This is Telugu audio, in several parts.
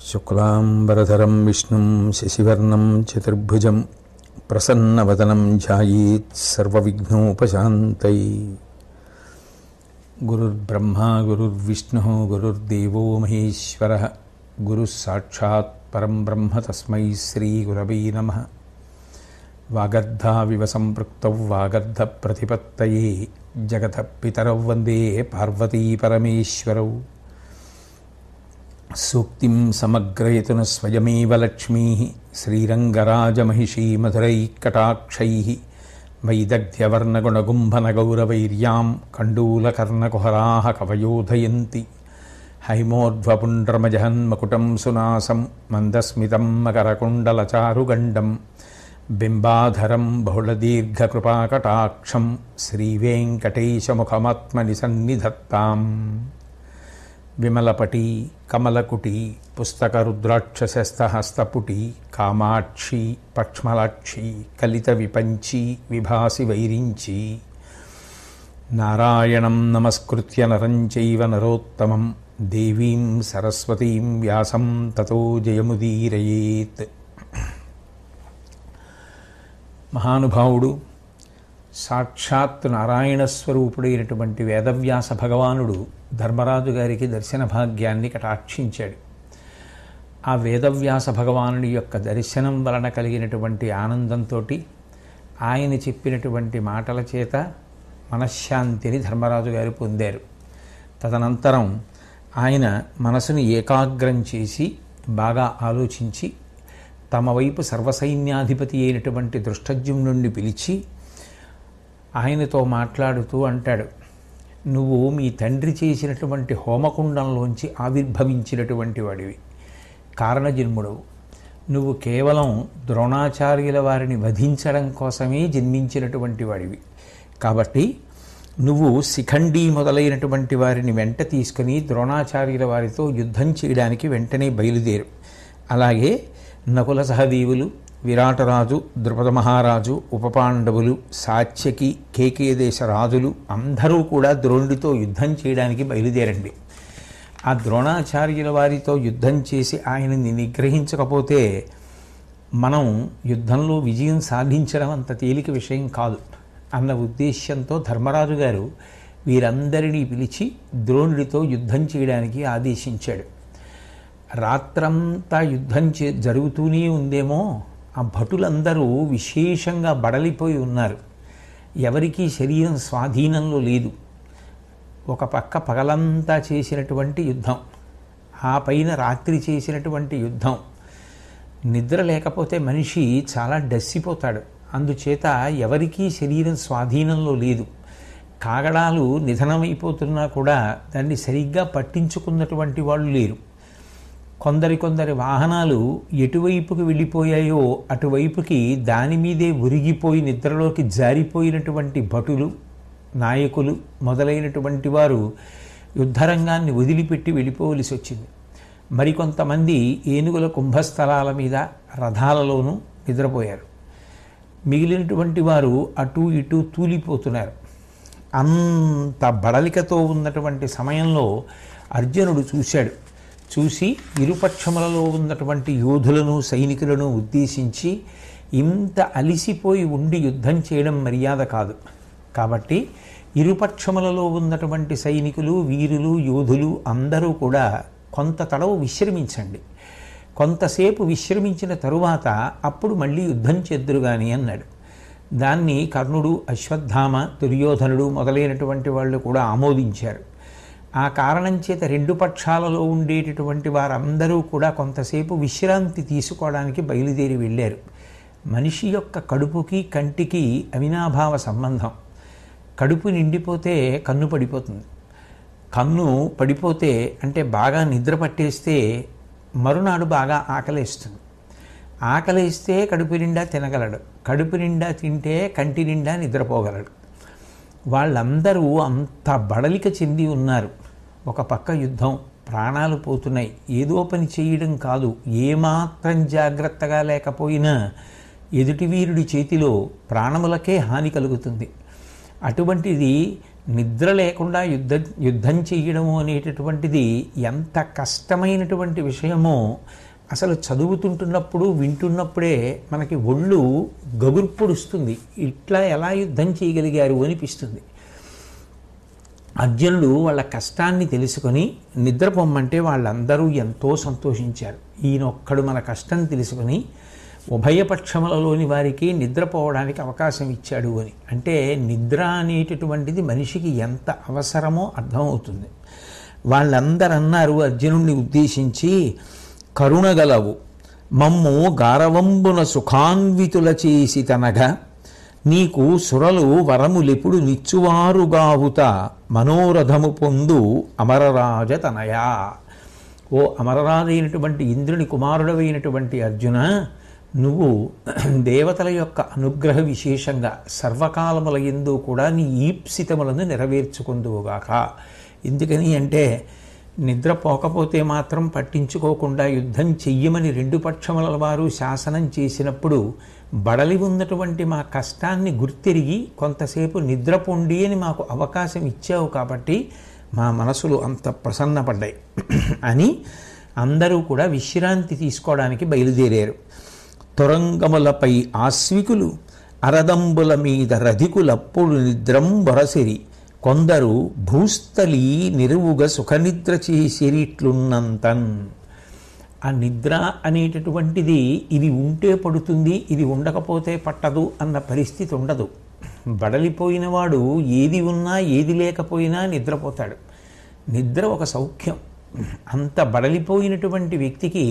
శుక్లాంబరధరం విష్ణుం శశివర్ణం చతుర్భుజం ప్రసన్నవదనం ధ్యాయేత్ సర్వవిఘ్నోపశాంతయే. గురుర్బ్రహ్మా గురుర్విష్ణుః గురుర్దేవో మహేశ్వరః గురుః సాక్షాత్ పరం బ్రహ్మ తస్మై శ్రీగురవే నమః. వాగర్ధావివ సంపృక్తౌ వాగర్ధ ప్రతిపత్తయే జగతః పితరౌ వందే పార్వతీ పరమేశ్వరౌ. సూక్తిం సమగ్రయతున స్వయమేవ లక్ష్మీ శ్రీరంగరాజమహిషీ మధురైకటాక్షైః వైదగ్ధ్యవర్ణగుణగుంభనగౌరవైర్యాం కండూలకర్ణకుహరాः కవయోధయంతి. హైమోర్ధ్వపుండ్రమజహన్మకుటం సునాసం మందస్మితం మకరకుండలచారుగండం బింబాధరం బహుళదీర్ఘకృపాకటాక్షం శ్రీవేంకటేశముఖమాత్మని సన్నిధత్తాం. విమలపటి కమలకుటి పుస్తకరుద్రాక్షశస్తహస్తపుటి కామాక్షి పక్ష్మలాక్షి కలిత విపంచి విభాసి వైరించి. నారాయణం నమస్కృత్య నరం చైవ నరోత్తమం దేవీం సరస్వతీం వ్యాసం తతో జయముదీరయేత్. మహానుభావుడు సాక్షాత్ నారాయణ స్వరూపుడైనటువంటి వేదవ్యాస భగవానుడు ధర్మరాజు గారికి దర్శన భాగ్యాన్ని కటాక్షించాడు. ఆ వేదవ్యాస భగవానుడి యొక్క దర్శనం వలన కలిగినటువంటి ఆనందంతో ఆయన చెప్పినటువంటి మాటల చేత మనశ్శాంతిని ధర్మరాజు గారు పొందారు. తదనంతరం ఆయన మనసుని ఏకాగ్రం చేసి బాగా ఆలోచించి తమ వైపు సర్వసైన్యాధిపతి అయినటువంటి దృష్టజ్యుమ్నుడిని పిలిచి ఆయనతో మాట్లాడుతూ అంటాడు, నువ్వు మీ తండ్రి చేసినటువంటి హోమకుండంలోంచి ఆవిర్భవించినటువంటి వాడివి, కారణజన్ముడవు. నువ్వు కేవలం ద్రోణాచార్యుల వారిని వధించడం కోసమే జన్మించినటువంటి వాడివి. కాబట్టి నువ్వు శిఖండి మొదలైనటువంటి వారిని వెంట తీసుకుని ద్రోణాచార్యుల వారితో యుద్ధం చేయడానికి వెంటనే బయలుదేరు. అలాగే నకుల సహదేవులు, విరాటరాజు, ద్రుపద మహారాజు, ఉపపాండవులు, సాత్యకి, కేకేదేశ రాజులు అందరూ కూడా ద్రోణుడితో యుద్ధం చేయడానికి బయలుదేరండి. ఆ ద్రోణాచార్యుల వారితో యుద్ధం చేసి ఆయనని నిగ్రహించకపోతే మనం యుద్ధంలో విజయం సాధించడం అంత తేలిక విషయం కాదు అన్న ఉద్దేశ్యంతో ధర్మరాజు గారు వీరందరినీ పిలిచి ద్రోణుడితో యుద్ధం చేయడానికి ఆదేశించాడు. రాత్రంతా యుద్ధం జరుగుతూనే ఉందేమో, ఆ భటులందరూ విశేషంగా బడలిపోయి ఉన్నారు. ఎవరికీ శరీరం స్వాధీనంలో లేదు. ఒక పక్క పగలంతా చేసినటువంటి యుద్ధం, ఆ పైన రాత్రి చేసినటువంటి యుద్ధం. నిద్ర లేకపోతే మనిషి చాలా డస్సిపోతాడు. అందుచేత ఎవరికీ శరీరం స్వాధీనంలో లేదు. కాగడాలు నిధనమైపోతున్నా కూడా దాన్ని సరిగ్గా పట్టించుకున్నటువంటి వాళ్ళు లేరు. కొందరి వాహనాలు ఎటువైపుకి వెళ్ళిపోయాయో అటువైపుకి దాని మీదే ఉరిగిపోయి నిద్రలోకి జారిపోయినటువంటి భటులు, నాయకులు మొదలైనటువంటి వారు యుద్ధరంగాన్ని వదిలిపెట్టి వెళ్ళిపోవలసి వచ్చింది. మరికొంతమంది ఏనుగుల కుంభస్థలాల మీద రథాలలోనూ నిద్రపోయారు. మిగిలినటువంటి వారు అటూ ఇటూ తూలిపోతున్నారు. అంత బడలికతో ఉన్నటువంటి సమయంలో అర్జునుడు చూసి ఇరుపక్షములలో ఉన్నటువంటి యోధులను, సైనికులను ఉద్దేశించి, ఇంత అలిసిపోయి ఉండి యుద్ధం చేయడం మర్యాద కాదు. కాబట్టి ఇరుపక్షములలో ఉన్నటువంటి సైనికులు, వీరులు, యోధులు అందరూ కూడా కొంత తడవు విశ్రమించండి. కొంతసేపు విశ్రమించిన తరువాత అప్పుడు మళ్ళీ యుద్ధం చేద్దురు గాని అన్నాడు. దాన్ని కర్ణుడు, అశ్వత్థామ, దుర్యోధనుడు మొదలైనటువంటి వాళ్ళు కూడా ఆమోదించారు. ఆ కారణం చేత రెండు పక్షాలలో ఉండేటటువంటి వారందరూ కూడా కొంతసేపు విశ్రాంతి తీసుకోవడానికి బయలుదేరి వెళ్ళారు. మనిషి యొక్క కడుపుకి కంటికి అవినాభావ సంబంధం. కడుపు నిండిపోతే కన్ను పడిపోతుంది. కన్ను పడిపోతే అంటే బాగా నిద్ర పట్టేస్తే మరునాడు బాగా ఆకలేస్తుంది. ఆకలేస్తే కడుపు నిండా తినగలడు. కడుపు నిండా తింటే కంటి నిండా నిద్రపోగలడు. వాళ్ళందరూ అంత బడలిక చెంది ఉన్నారు. ఒక పక్క యుద్ధం, ప్రాణాలు పోతున్నాయి. ఏదో పని చేయడం కాదు, ఏమాత్రం జాగ్రత్తగా లేకపోయినా ఎదుటి వీరుడి చేతిలో ప్రాణములకే హాని కలుగుతుంది. అటువంటిది నిద్ర లేకుండా యుద్ధం చెయ్యడము అనేటటువంటిది ఎంత కష్టమైనటువంటి విషయమో అసలు చదువుతుంటున్నప్పుడు వింటున్నప్పుడే మనకి ఒళ్ళు గగుర్పొడుస్తుంది. ఇట్లా ఎలా యుద్ధం చేయగలిగారు అనిపిస్తుంది. అర్జునుడు వాళ్ళ కష్టాన్ని తెలుసుకొని నిద్రపోమ్మంటే వాళ్ళందరూ ఎంతో సంతోషించారు. ఈయనొక్కడు మన కష్టం తెలుసుకొని ఉభయపక్షములలోని వారికి నిద్రపోవడానికి అవకాశం ఇచ్చాడు అని. అంటే నిద్ర అనేటటువంటిది మనిషికి ఎంత అవసరమో అర్థమవుతుంది. వాళ్ళందరూ అన్నారు అర్జునుడిని ఉద్దేశించి, కరుణగలవు మమ్ము గారవంబున సుఖాన్వితుల చేసి తనగా నీకు సురలు వరములెప్పుడు నిచ్చువారుగావుత మనోరథము పొందు అమరరాజ తనయా. ఓ అమరరాజైనటువంటి ఇంద్రుని కుమారుడవైనటువంటి అర్జున, నువ్వు దేవతల యొక్క అనుగ్రహ విశేషంగా సర్వకాలముల యందు కూడా నీ ఈప్సితములను నెరవేర్చుకుందువుగాక. ఎందుకని అంటే నిద్రపోకపోతే మాత్రం పట్టించుకోకుండా యుద్ధం చెయ్యమని రెండు పక్షముల వారు శాసనం చేసినప్పుడు బడలి ఉన్నటువంటి మా కష్టాన్ని గుర్తిరిగి కొంతసేపు నిద్రపొండి అని మాకు అవకాశం ఇచ్చావు కాబట్టి మా మనసులు అంత ప్రసన్నపడ్డాయి అని అందరూ కూడా విశ్రాంతి తీసుకోవడానికి బయలుదేరారు. తొరంగములపై ఆశ్వికులు అరదంబుల మీద రధికులప్పుడు నిద్రం బొరసిరి కొందరు భూస్థలి నిరువుగా సుఖనిద్ర చేసిరిట్లున్నంతన్. ఆ నిద్ర అనేటటువంటిది ఇది ఉంటే పడుతుంది, ఇది ఉండకపోతే పట్టదు అన్న పరిస్థితి ఉండదు. బడలిపోయిన వాడు ఏది ఉన్నా ఏది లేకపోయినా నిద్రపోతాడు. నిద్ర ఒక సౌఖ్యం. అంత బడలిపోయినటువంటి వ్యక్తికి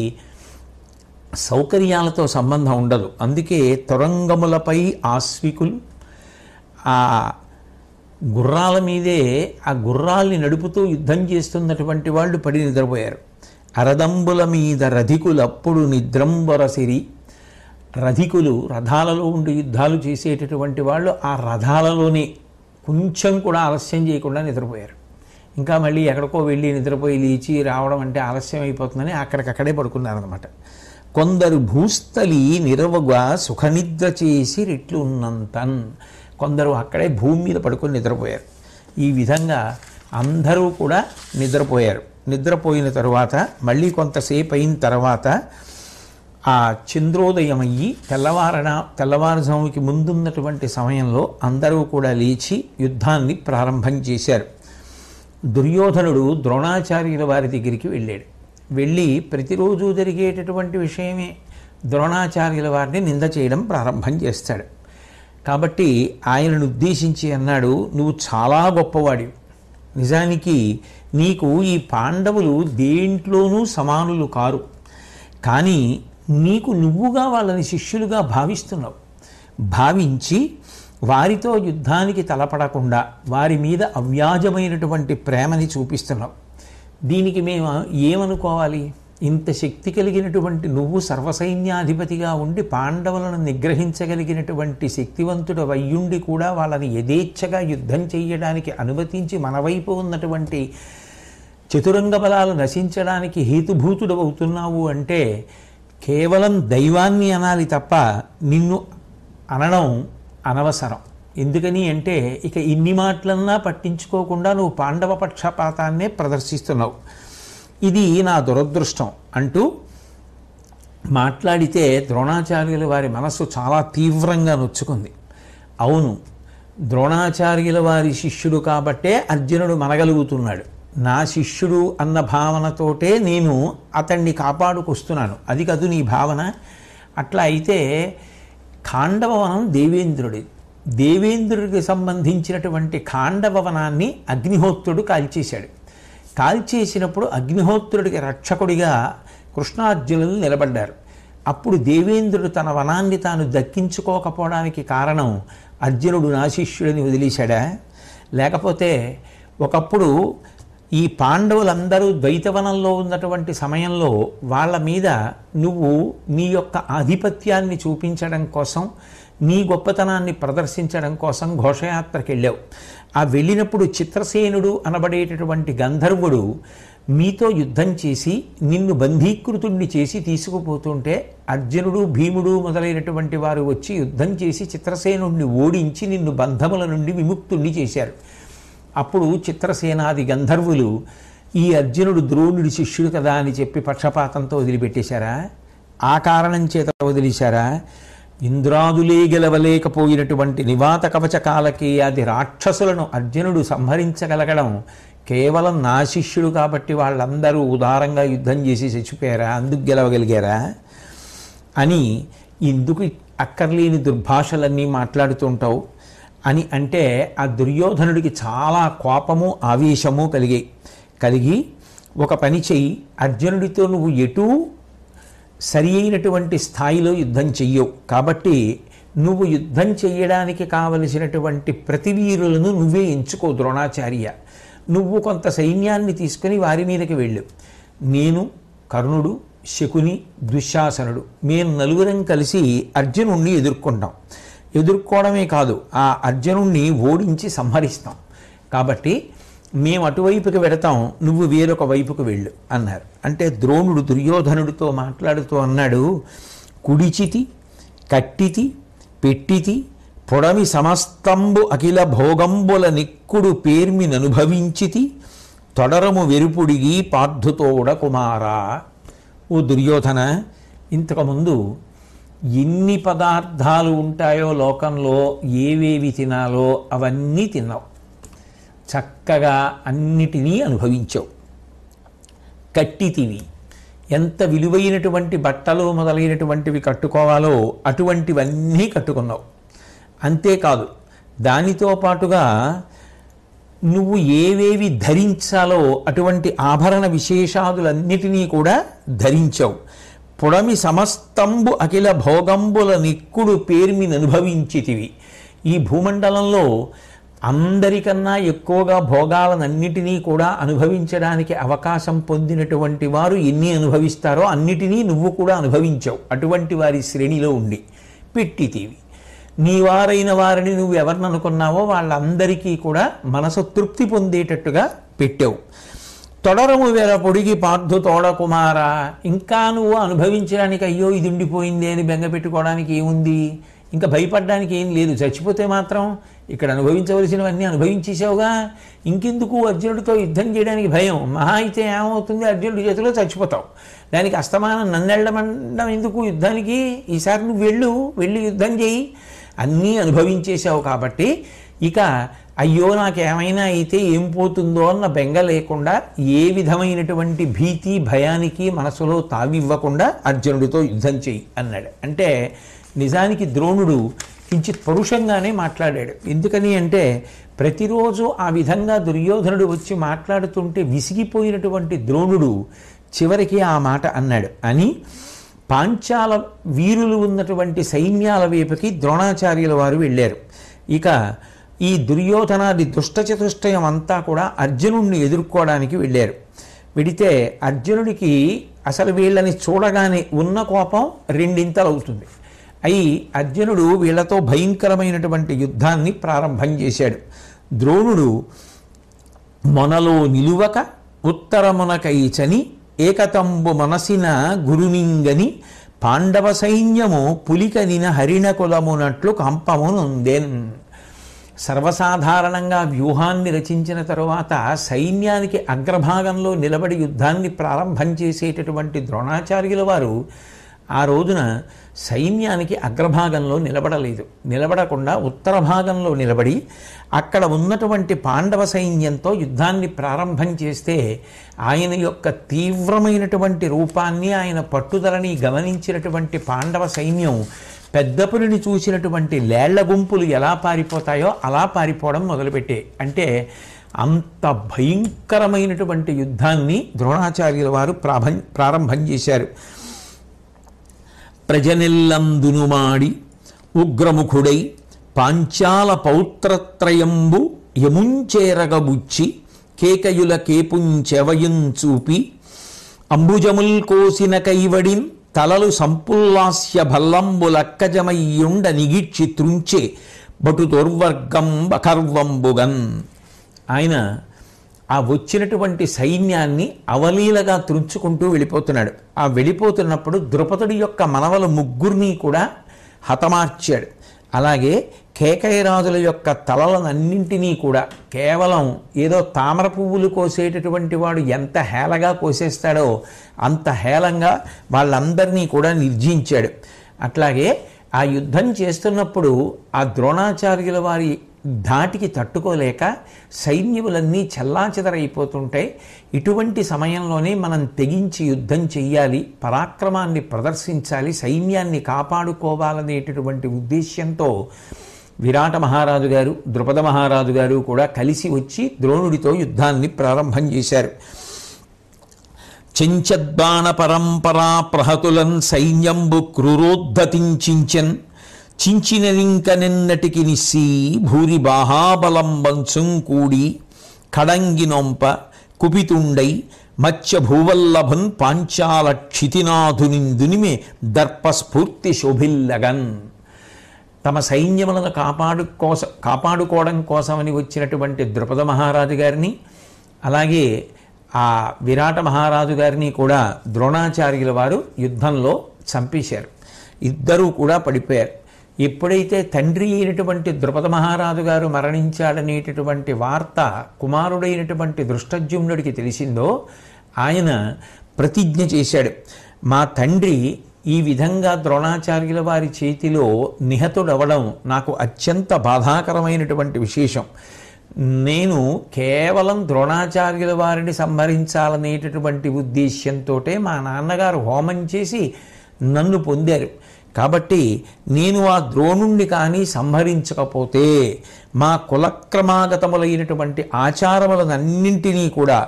సౌకర్యాలతో సంబంధం ఉండదు. అందుకే తొరంగములపై ఆశ్వికులు ఆ గుర్రాల మీదే ఆ గుర్రాల్ని నడుపుతూ యుద్ధం చేస్తున్నటువంటి వాళ్ళు పడి నిద్రపోయారు. అరదంబుల మీద రధికులప్పుడు నిద్రంబొరసిరి. రధికులు రథాలలో ఉండి యుద్ధాలు చేసేటటువంటి వాళ్ళు ఆ రథాలలోనే కొంచెం కూడా ఆలస్యం చేయకుండా నిద్రపోయారు. ఇంకా మళ్ళీ ఎక్కడికో వెళ్ళి నిద్రపోయి లేచి రావడం అంటే ఆలస్యం అయిపోతుందని అక్కడికక్కడే పడుకున్నారనమాట. కొందరు భూస్థలి నిరవగా సుఖనిద్ర చేసి రెట్లు ఉన్నంతన్. కొందరు అక్కడే భూమి మీద పడుకొని నిద్రపోయారు. ఈ విధంగా అందరూ కూడా నిద్రపోయారు. నిద్రపోయిన తరువాత మళ్ళీ కొంతసేపు అయిన తర్వాత ఆ చంద్రోదయం అయ్యి తెల్లవారుజాముకి ముందున్నటువంటి సమయంలో అందరూ కూడా లేచి యుద్ధాన్ని ప్రారంభం చేశారు. దుర్యోధనుడు ద్రోణాచార్యుల వారి దగ్గరికి వెళ్ళాడు. వెళ్ళి ప్రతిరోజు జరిగేటటువంటి విషయమే ద్రోణాచార్యుల వారిని నింద చేయడం ప్రారంభం చేస్తాడు. కాబట్టి ఆయనను ఉద్దేశించి అన్నాడు, నువ్వు చాలా గొప్పవాడివి. నిజానికి నీకు ఈ పాండవులు దేంట్లోనూ సమానులు కారు. కానీ నీకు నువ్వుగా వాళ్ళని శిష్యులుగా భావిస్తున్నావు. భావించి వారితో యుద్ధానికి తలపడకుండా వారి మీద అవ్యాజమైనటువంటి ప్రేమని చూపిస్తున్నావు. దీనికి మేము ఏమనుకోవాలి? ఇంత శక్తి కలిగినటువంటి నువ్వు సర్వసైన్యాధిపతిగా ఉండి పాండవులను నిగ్రహించగలిగినటువంటి శక్తివంతుడు వయ్యుండి కూడా వాళ్ళని యథేచ్ఛగా యుద్ధం చేయడానికి అనుమతించి మన వైపు ఉన్నటువంటి చతురంగ బలాలు నశించడానికి హేతుభూతుడు అవుతున్నావు అంటే కేవలం దైవాన్ని అనాలి తప్ప నిన్ను అనడం అనవసరం. ఎందుకని అంటే ఇక ఇన్ని మాటలన్నా పట్టించుకోకుండా నువ్వు పాండవ పక్షపాతాన్నే ప్రదర్శిస్తున్నావు. ఇది నా దురదృష్టం అంటూ మాట్లాడితే ద్రోణాచార్యుల వారి మనస్సు చాలా తీవ్రంగా నొచ్చుకుంది. అవును, ద్రోణాచార్యుల వారి శిష్యుడు కాబట్టే అర్జునుడు మనగలుగుతున్నాడు. నా శిష్యుడు అన్న భావనతోటే నేను అతన్ని కాపాడుకొస్తున్నాను. అది కాదు నీ భావన. అట్లా అయితే ఖాండవవనం దేవేంద్రుడికి సంబంధించినటువంటి ఖాండవవనాన్ని అగ్నిహోత్రుడు కాల్చేశాడు. కాల్చేసినప్పుడు అగ్నిహోత్రుడికి రక్షకుడిగా కృష్ణార్జునులు నిలబడ్డారు. అప్పుడు దేవేంద్రుడు తన వనాన్ని తాను దక్కించుకోకపోవడానికి కారణం అర్జునుడు నా శిష్యుడిని వదిలేశాడా? లేకపోతే ఒకప్పుడు ఈ పాండవులందరూ ద్వైతవనంలో ఉన్నటువంటి సమయంలో వాళ్ళ మీద నువ్వు నీ యొక్క ఆధిపత్యాన్ని చూపించడం కోసం, నీ గొప్పతనాన్ని ప్రదర్శించడం కోసం ఘోషయాత్రకు వెళ్ళావు. ఆ వెళ్ళినప్పుడు చిత్రసేనుడు అనబడేటటువంటి గంధర్వుడు మీతో యుద్ధం చేసి నిన్ను బంధీకృతుణ్ణి చేసి తీసుకుపోతుంటే అర్జునుడు భీముడు మొదలైనటువంటి వారు వచ్చి యుద్ధం చేసి చిత్రసేనుడిని ఓడించి నిన్ను బంధముల నుండి విముక్తుణ్ణి చేశారు. అప్పుడు చిత్రసేనాది గంధర్వులు ఈ అర్జునుడు ద్రోణుడి శిష్యుడు కదా అని చెప్పి పక్షపాతంతో వదిలిపెట్టేశారా? ఆ కారణం చేత వదిలేశారా? ఇంద్రాదులే గెలవలేకపోయినటువంటి నివాత కవచ కాలకి అది రాక్షసులను అర్జునుడు సంహరించగలగడం కేవలం నా శిష్యుడు కాబట్టి వాళ్ళందరూ ఉదారంగా యుద్ధం చేసి చచ్చిపోయారా, అందుకు గెలవగలిగారా అని ఎందుకు అక్కర్లేని దుర్భాషలన్నీ మాట్లాడుతుంటావు అని అంటే ఆ దుర్యోధనుడికి చాలా కోపము ఆవేశము కలిగి ఒక పని చెయ్యి, అర్జునుడితో నువ్వు ఎటూ సరి అయినటువంటి స్థాయిలో యుద్ధం చెయ్యవు కాబట్టి నువ్వు యుద్ధం చెయ్యడానికి కావలసినటువంటి ప్రతివీరులను నువ్వే ఎంచుకో ద్రోణాచార్య. నువ్వు కొంత సైన్యాన్ని తీసుకుని వారి మీదకి వెళ్ళు, నేను కర్ణుడు శకుని దుశ్శాసనుడు మేము నలుగురం కలిసి అర్జునుణ్ణి ఎదుర్కోవడమే కాదు ఆ అర్జునుణ్ణి ఓడించి సంహరిస్తాం, కాబట్టి మేము అటువైపుకి వెడతాం, నువ్వు వేరొక వైపుకు వెళ్ళు అన్నారు. అంటే ద్రోణుడు దుర్యోధనుడితో మాట్లాడుతూ అన్నాడు, కుడిచితి కట్టితి పెట్టితి పొడమి సమస్తంబు అఖిల భోగంబుల నిక్కుడు పేర్మిననుభవించితి తొడరము వెరుపుడిగి పార్థుతోడ కుమారా. ఓ దుర్యోధన, ఇంతకుముందు ఎన్ని పదార్థాలు ఉంటాయో లోకంలో ఏవేవి తినాలో అవన్నీ తిన్నావు, చక్కగా అన్నిటినీ అనుభవించావు. కట్టితివి, ఎంత విలువైనటువంటి బట్టలు మొదలైనటువంటివి కట్టుకోవాలో అటువంటివన్నీ కట్టుకున్నావు. అంతేకాదు దానితో పాటుగా నువ్వు ఏవేవి ధరించాలో అటువంటి ఆభరణ విశేషాదులన్నిటినీ కూడా ధరించావు. పొడమి సమస్తంబు అఖిల భోగంబుల నిక్కుడు పేర్మిననుభవించితివి. ఈ భూమండలంలో అందరికన్నా ఎక్కువగా భోగాలనన్నిటినీ కూడా అనుభవించడానికి అవకాశం పొందినటువంటి వారు ఎన్ని అనుభవిస్తారో అన్నిటినీ నువ్వు కూడా అనుభవించావు. అటువంటి వారి శ్రేణిలో ఉండి పెట్టితివి. నీ వారైన వారిని నువ్వు ఎవరిని అనుకున్నావో వాళ్ళందరికీ కూడా మనసు తృప్తి పొందేటట్టుగా పెట్టావు. తొడరము వేర పొడిగి పార్థు తోడ కుమార, ఇంకా నువ్వు అనుభవించడానికి అయ్యో ఇది ఉండిపోయింది అని బెంగ పెట్టుకోవడానికి ఏముంది, ఇంకా భయపడడానికి ఏం లేదు. చచ్చిపోతే మాత్రం ఇక్కడ అనుభవించవలసినవన్నీ అనుభవించేసావుగా, ఇంకెందుకు అర్జునుడితో యుద్ధం చేయడానికి భయం? మహా అయితే ఏమవుతుంది, అర్జునుడి చేతిలో చచ్చిపోతావు. దానికి అస్తమానం నన్నెళ్ళమండం ఎందుకు యుద్ధానికి? ఈసారి నువ్వు వెళ్ళి యుద్ధం చేయి. అన్నీ అనుభవించేసావు కాబట్టి ఇక అయ్యో నాకేమైనా అయితే ఏం పోతుందో అన్న బెంగ లేకుండా ఏ విధమైనటువంటి భీతి భయానికి మనసులో తావివ్వకుండా అర్జునుడితో యుద్ధం చేయి అన్నాడు. అంటే నిజానికి ద్రోణుడు కించిత్ పరుషంగానే మాట్లాడాడు. ఎందుకని అంటే ప్రతిరోజు ఆ విధంగా దుర్యోధనుడు వచ్చి మాట్లాడుతుంటే విసిగిపోయినటువంటి ద్రోణుడు చివరికి ఆ మాట అన్నాడు అని పాంచాల వీరులు ఉన్నటువంటి సైన్యాల వైపుకి ద్రోణాచార్యుల వారు వెళ్ళారు. ఇక ఈ దుర్యోధనాది దుష్టచతుష్టయం అంతా కూడా అర్జునుడిని ఎదుర్కోవడానికి వెళ్ళారు. వెడితే అర్జునుడికి అసలు వీళ్ళని చూడగానే ఉన్న కోపం రెండింతలవుతుంది. అయి అర్జునుడు వీళ్లతో భయంకరమైనటువంటి యుద్ధాన్ని ప్రారంభం చేశాడు. ద్రోణుడు మొనలో నిలువక ఉత్తరమునకైచని ఏకతంబు మనసిన గురునింగని పాండవ సైన్యము పులికనిన హరిణ కులమునట్లు కంపమునుందెన్. సర్వసాధారణంగా వ్యూహాన్ని రచించిన తరువాత సైన్యానికి అగ్రభాగంలో నిలబడి యుద్ధాన్ని ప్రారంభం చేసేటటువంటి ద్రోణాచార్యుల వారు ఆ రోజున సైన్యానికి అగ్రభాగంలో నిలబడకుండా ఉత్తర భాగంలో నిలబడి అక్కడ ఉన్నటువంటి పాండవ సైన్యంతో యుద్ధాన్ని ప్రారంభం చేస్తే ఆయన యొక్క తీవ్రమైనటువంటి రూపాన్ని ఆయన పట్టుదలని గమనించినటువంటి పాండవ సైన్యం పెద్దపులిని చూసినటువంటి లేళ్ల గుంపులు ఎలా పారిపోతాయో అలా పారిపోవడం మొదలుపెట్టే. అంటే అంత భయంకరమైనటువంటి యుద్ధాన్ని ద్రోణాచార్యుల వారు ప్రారంభం చేశారు. ప్రజనెల్లందునుమాడి ఉగ్రముఖుడై పాంచాల పౌత్రత్రయంబు యముంచేరగబుచ్చి కేకయుల కేపుంచెవయుంచూపి అంబుజముల్ కోసిన కైవడిన్ తలలు సంపుల్లాస్య భల్లంబులక్కజమయ్యుండ నిగిడ్చి త్రుంచే బటు దుర్వర్గం బకర్వంబుగన్. ఆయన ఆ వచ్చినటువంటి సైన్యాన్ని అవలీలగా త్రుంచుకుంటూ వెళ్ళిపోతున్నాడు. ఆ వెళ్ళిపోతున్నప్పుడు ద్రుపదుడి యొక్క మనవలు ముగ్గురిని కూడా హతమార్చాడు. అలాగే కేకయరాజుల యొక్క తలలనన్నింటినీ కూడా కేవలం ఏదో తామర పువ్వులు కోసేటటువంటి వాడు ఎంత హేళగా కోసేస్తాడో అంత హేళంగా వాళ్ళందరినీ కూడా నిర్జించాడు. అట్లాగే ఆ యుద్ధం చేస్తున్నప్పుడు ఆ ద్రోణాచార్యుల వారి ధాటికి తట్టుకోలేక సైన్యములన్నీ చెల్లాచెదరైపోతుంటే ఇటువంటి సమయంలోనే మనం తెగించి యుద్ధం చెయ్యాలి, పరాక్రమాన్ని ప్రదర్శించాలి, సైన్యాన్ని కాపాడుకోవాలనేటటువంటి ఉద్దేశ్యంతో విరాట మహారాజు గారు, ద్రుపద మహారాజు గారు కూడా కలిసి వచ్చి ద్రోణుడితో యుద్ధాన్ని ప్రారంభం చేశారు. చెంచద్బాణ పరంపరా ప్రహతులన్ సైన్యంబు క్రూరోద్ధతించెన్ చించినలింక నిన్నటికి నిస్సి భూరి బాహాబలంబంచుం కూడి కడంగినొంప కుపితుండై మత్స్య భూవల్లభన్ పాంచాల క్షితినాథునిందునిమే దర్పస్ఫూర్తి శోభిల్లగన్. తమ సైన్యములను కాపాడుకోవడం కోసమని వచ్చినటువంటి ద్రుపద మహారాజు గారిని అలాగే ఆ విరాట మహారాజు గారిని కూడా ద్రోణాచార్యుల వారు యుద్ధంలో చంపేశారు. ఇద్దరూ కూడా పడిపోయారు. ఎప్పుడైతే తండ్రి అయినటువంటి ద్రుపద మహారాజు గారు మరణించాడనేటటువంటి వార్త కుమారుడైనటువంటి దృష్టద్యుమ్నుడికి తెలిసిందో ఆయన ప్రతిజ్ఞ చేశాడు, మా తండ్రి ఈ విధంగా ద్రోణాచార్యుల వారి చేతిలో నిహతుడవడం నాకు అత్యంత బాధాకరమైనటువంటి విశేషం. నేను కేవలం ద్రోణాచార్యుల వారిని సంహరించాలనేటటువంటి ఉద్దేశ్యంతో మా నాన్నగారు హోమం చేసి నన్ను పొందారు. కాబట్టి నేను ఆ ద్రోణుణ్ణి కానీ సంహరించకపోతే మా కులక్రమాగతములైనటువంటి ఆచారములనన్నింటినీ కూడా